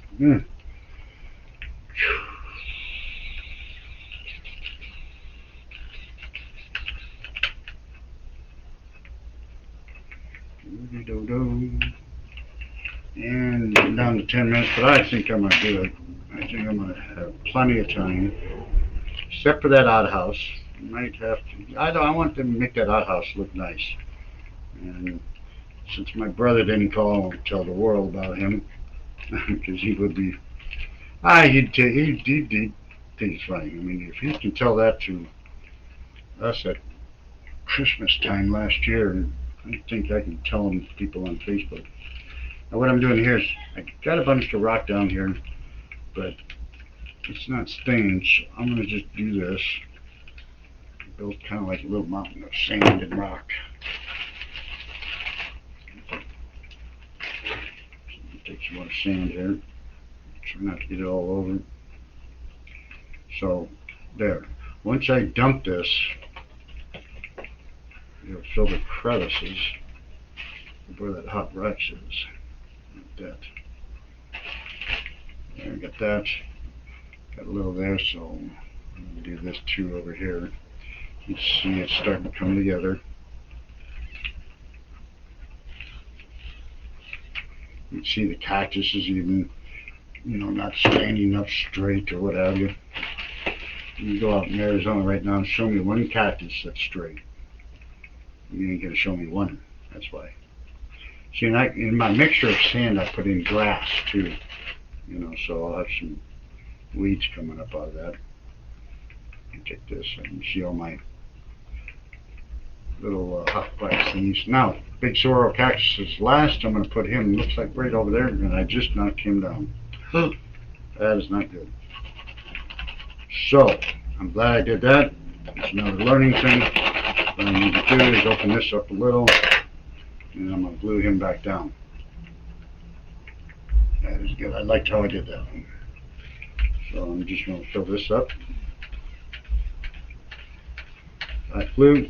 And down to 10 minutes, but I think I'm gonna do it. I think I'm gonna have plenty of time. Except for that outhouse. Might have to. I want to make that outhouse look nice. And since my brother didn't call and tell the world about him, because he would be, he'd think it's funny. I mean, if he can tell that to us at Christmas time last year, I think I can tell them people on Facebook. Now what I'm doing here is I got a bunch of rock down here, but it's not stained, so I'm going to just do this. Build kind of like a little mountain of sand and rock. Take some more sand here. Try not to get it all over. So, there. Once I dump this, it'll fill the crevices where that hot rock is. Like that. There, got that. Got a little there, so I'm going to do this too over here. You can see it's starting to come together. You can see the cactus is even, not standing up straight or what have you. You go out in Arizona right now and show me one cactus that's straight. You ain't going to show me one. That's why. See, in my mixture of sand, I put in grass too. So I'll have some weeds coming up out of that. You take this, I can see all my little hot glass thingies. Now, big sorrel cactus is last. I'm going to put him, looks like right over there, and I just knocked him down. That is not good. So, I'm glad I did that. It's another learning thing. What I need to do is open this up a little, and I'm going to glue him back down. That is good. I liked how I did that. So I'm just going to fill this up. Hot glue.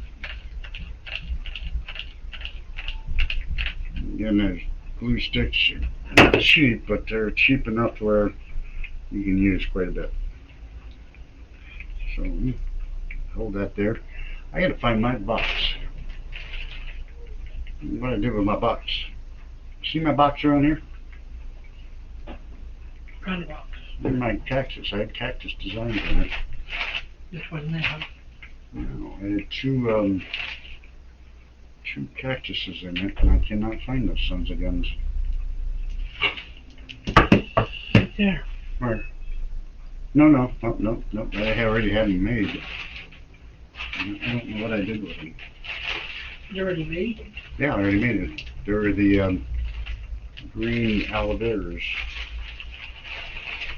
Again, those glue sticks are not cheap, but they're cheap enough where you can use quite a bit. So hold that there. I got to find my box. What do I do with my box? See my box around here? Kind of box. In my cactus, I had cactus designs in it. This one there. No, I had two cactuses in it, and I cannot find those sons of guns. Right there. Where? No. I already had them made. I don't know what I did with them. You already made? Yeah, I already made it. They were the green aloe veras.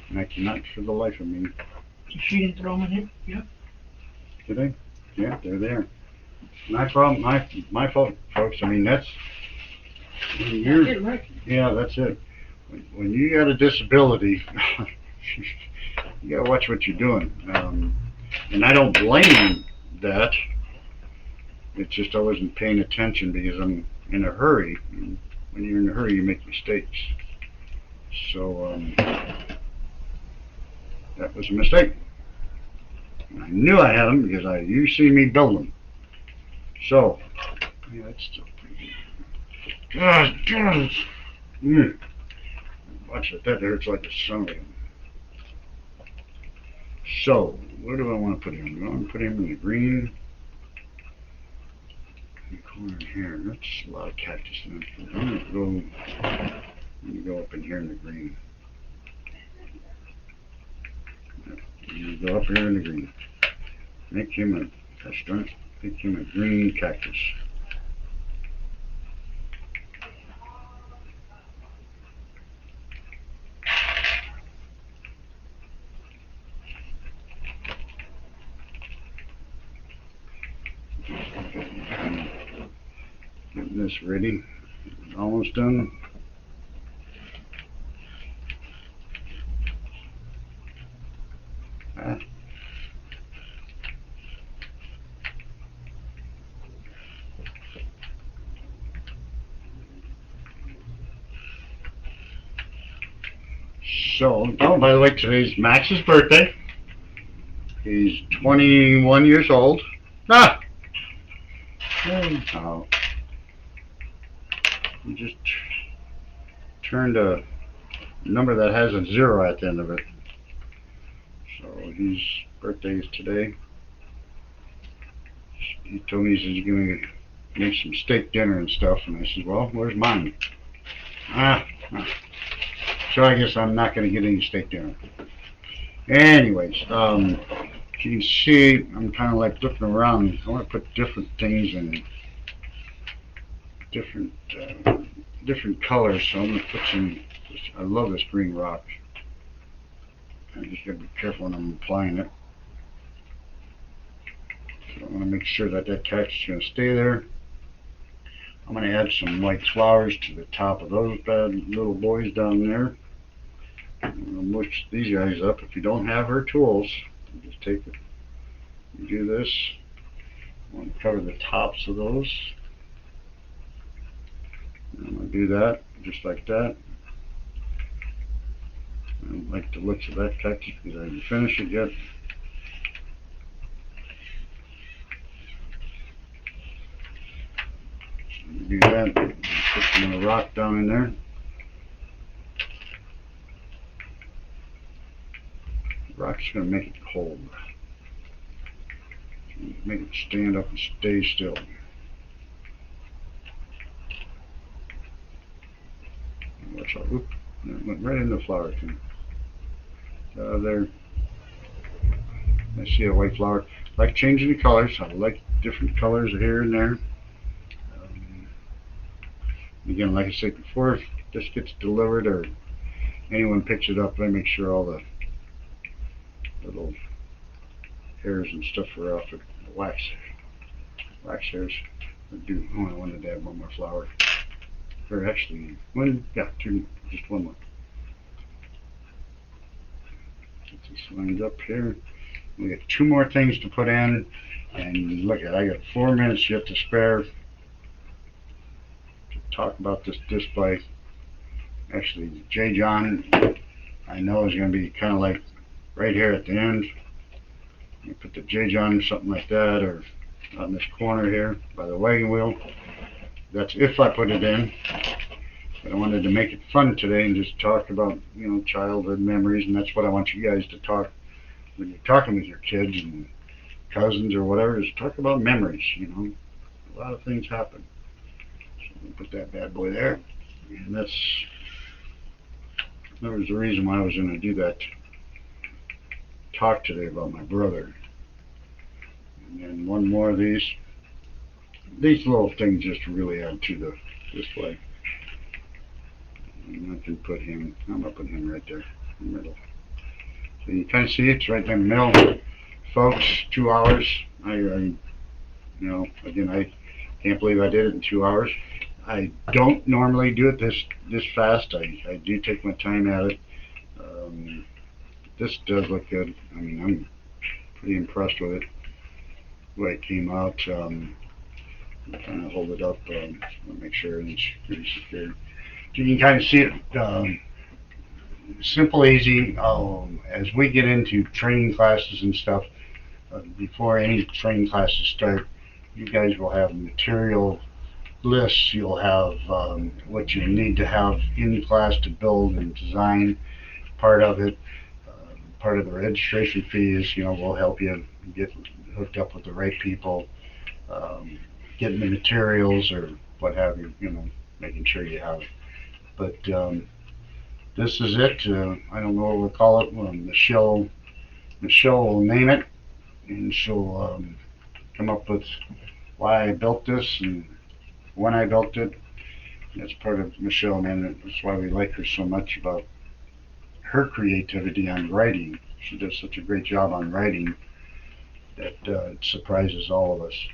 And I cannot for the life of me. She didn't throw them in here? Yeah. Did I? Yeah, they're there. My problem, my fault, folks. I mean, that's when you're, Right. yeah, that's it. When you got a disability, you gotta watch what you're doing. And I don't blame that. It's just I wasn't paying attention because I'm in a hurry. And when you're in a hurry, you make mistakes. So that was a mistake. And I knew I had them because you see me build them. So, yeah, that's still pretty good. God. Watch it, that hurts like a son of a gun. So, where do I want to put him? Do I want to put him in the green? In the corner here. That's a lot of cactus in it. I'm going to go up in here in the green. You go up here in the green. Make him a green cactus. Getting this ready. Almost done. So, oh, by the way, today's Max's birthday. He's 21 years old. Ah! Oh. He just turned a number that has a 0 at the end of it. So, his birthday is today. He told me he's going to make some steak dinner and stuff, and I said, well, where's mine? So I guess I'm not going to get any steak dinner. Anyways, can you see, I'm kind of like looking around. I want to put different things in different colors, so I'm going to put some, I love this green rock. I just got to be careful when I'm applying it. So I want to make sure that cactus is going to stay there. I'm going to add some white flowers to the top of those bad little boys down there. I'm going to mush these guys up. If you don't have her tools, you just take it. You do this. I want to cover the tops of those. I'm going to do that just like that. I don't like the looks of that cactus because I haven't finished it yet. Do that. Put some of the rock down in there. The rock's going to make it cold. Make it stand up and stay still. Watch out. Oop. That went right in the flower too. There. I see a white flower. I like changing the colors. I like different colors here and there. Again, like I said before, if this gets delivered or anyone picks it up, I make sure all the little hairs and stuff are off the wax hairs. I wanted to add one more flower. Or actually, just one more. Get this lined up here. We got 2 more things to put in, and look at, I got 4 minutes yet to spare to talk about this display. Actually, J. John, I know is going to be kind of like right here at the end. You put the J. John, something like that, or on this corner here by the wagon wheel. That's if I put it in. But I wanted to make it fun today and just talk about, childhood memories, and that's what I want you guys to talk when you're talking with your kids and cousins or whatever, is talk about memories, A lot of things happen. So I'm gonna put that bad boy there. And that was the reason why I was gonna do that talk today about my brother. And then one more of these. These little things just really add to the display. And I can put him, I'm going to put him right there in the middle. So you kind of see it's right there in the middle. Folks, 2 hours. Again, I can't believe I did it in 2 hours. I don't normally do it this fast. I do take my time at it. This does look good. I mean, I'm pretty impressed with it. The way it came out. I'm trying to hold it up. Make sure it's pretty secure. You can kind of see it. Simple, easy. As we get into training classes and stuff, before any training classes start, you guys will have material lists. You'll have what you need to have in class to build and design. Part of it, part of the registration fees, will help you get hooked up with the right people, getting the materials or what have you, making sure you have it. But this is it. I don't know what we'll call it. Michelle will name it, and she'll come up with why I built this and when I built it. That's part of Michelle, man. That's why we like her so much, about her creativity on writing. She does such a great job on writing that it surprises all of us.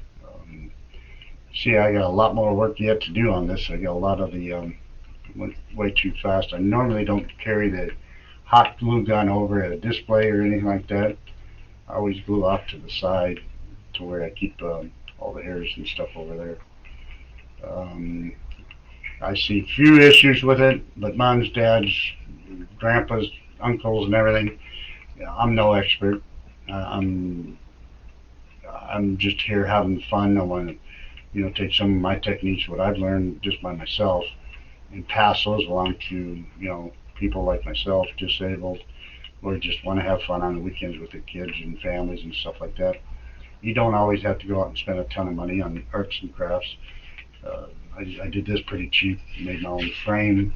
See, I got a lot more work yet to do on this. I got a lot of the went way too fast. I normally don't carry the hot glue gun over at a display or anything like that. I always glue off to the side to where I keep all the hairs and stuff over there. I see few issues with it, but moms, dads, grandpas, uncles, and everything. I'm no expert. I'm just here having fun. I want to, take some of my techniques, what I've learned just by myself, and pass those along to, people like myself, disabled, or just want to have fun on the weekends with their kids and families and stuff like that. You don't always have to go out and spend a ton of money on arts and crafts. I did this pretty cheap, made my own frame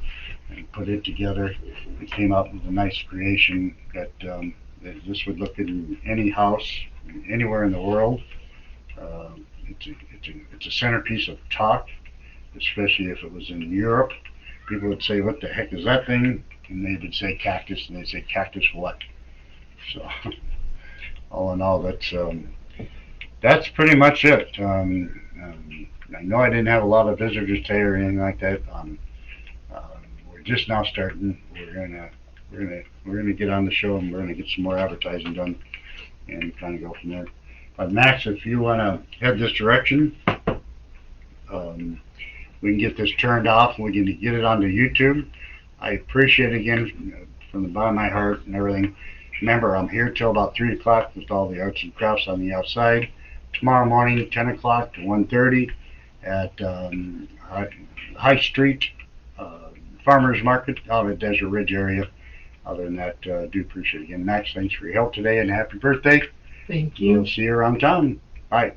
and put it together. It came out with a nice creation that this would look in any house, anywhere in the world. It's a centerpiece of talk, especially if it was in Europe. People would say, "What the heck is that thing?" And they would say cactus, and they'd say, "Cactus what?" So, all in all, that's pretty much it. I know I didn't have a lot of visitors today or anything like that. We're just now starting. We're gonna get on the show, and we're gonna get some more advertising done, and kind of go from there. But Max, if you want to head this direction, we can get this turned off. We can get it onto YouTube. I appreciate it again from the bottom of my heart and everything. Remember, I'm here till about 3 o'clock with all the arts and crafts on the outside. Tomorrow morning, 10 o'clock to 1:30 at High Street Farmers Market out at Desert Ridge area. Other than that, do appreciate it again. Max, thanks for your help today, and happy birthday. Thank you. We'll see you around town. Bye.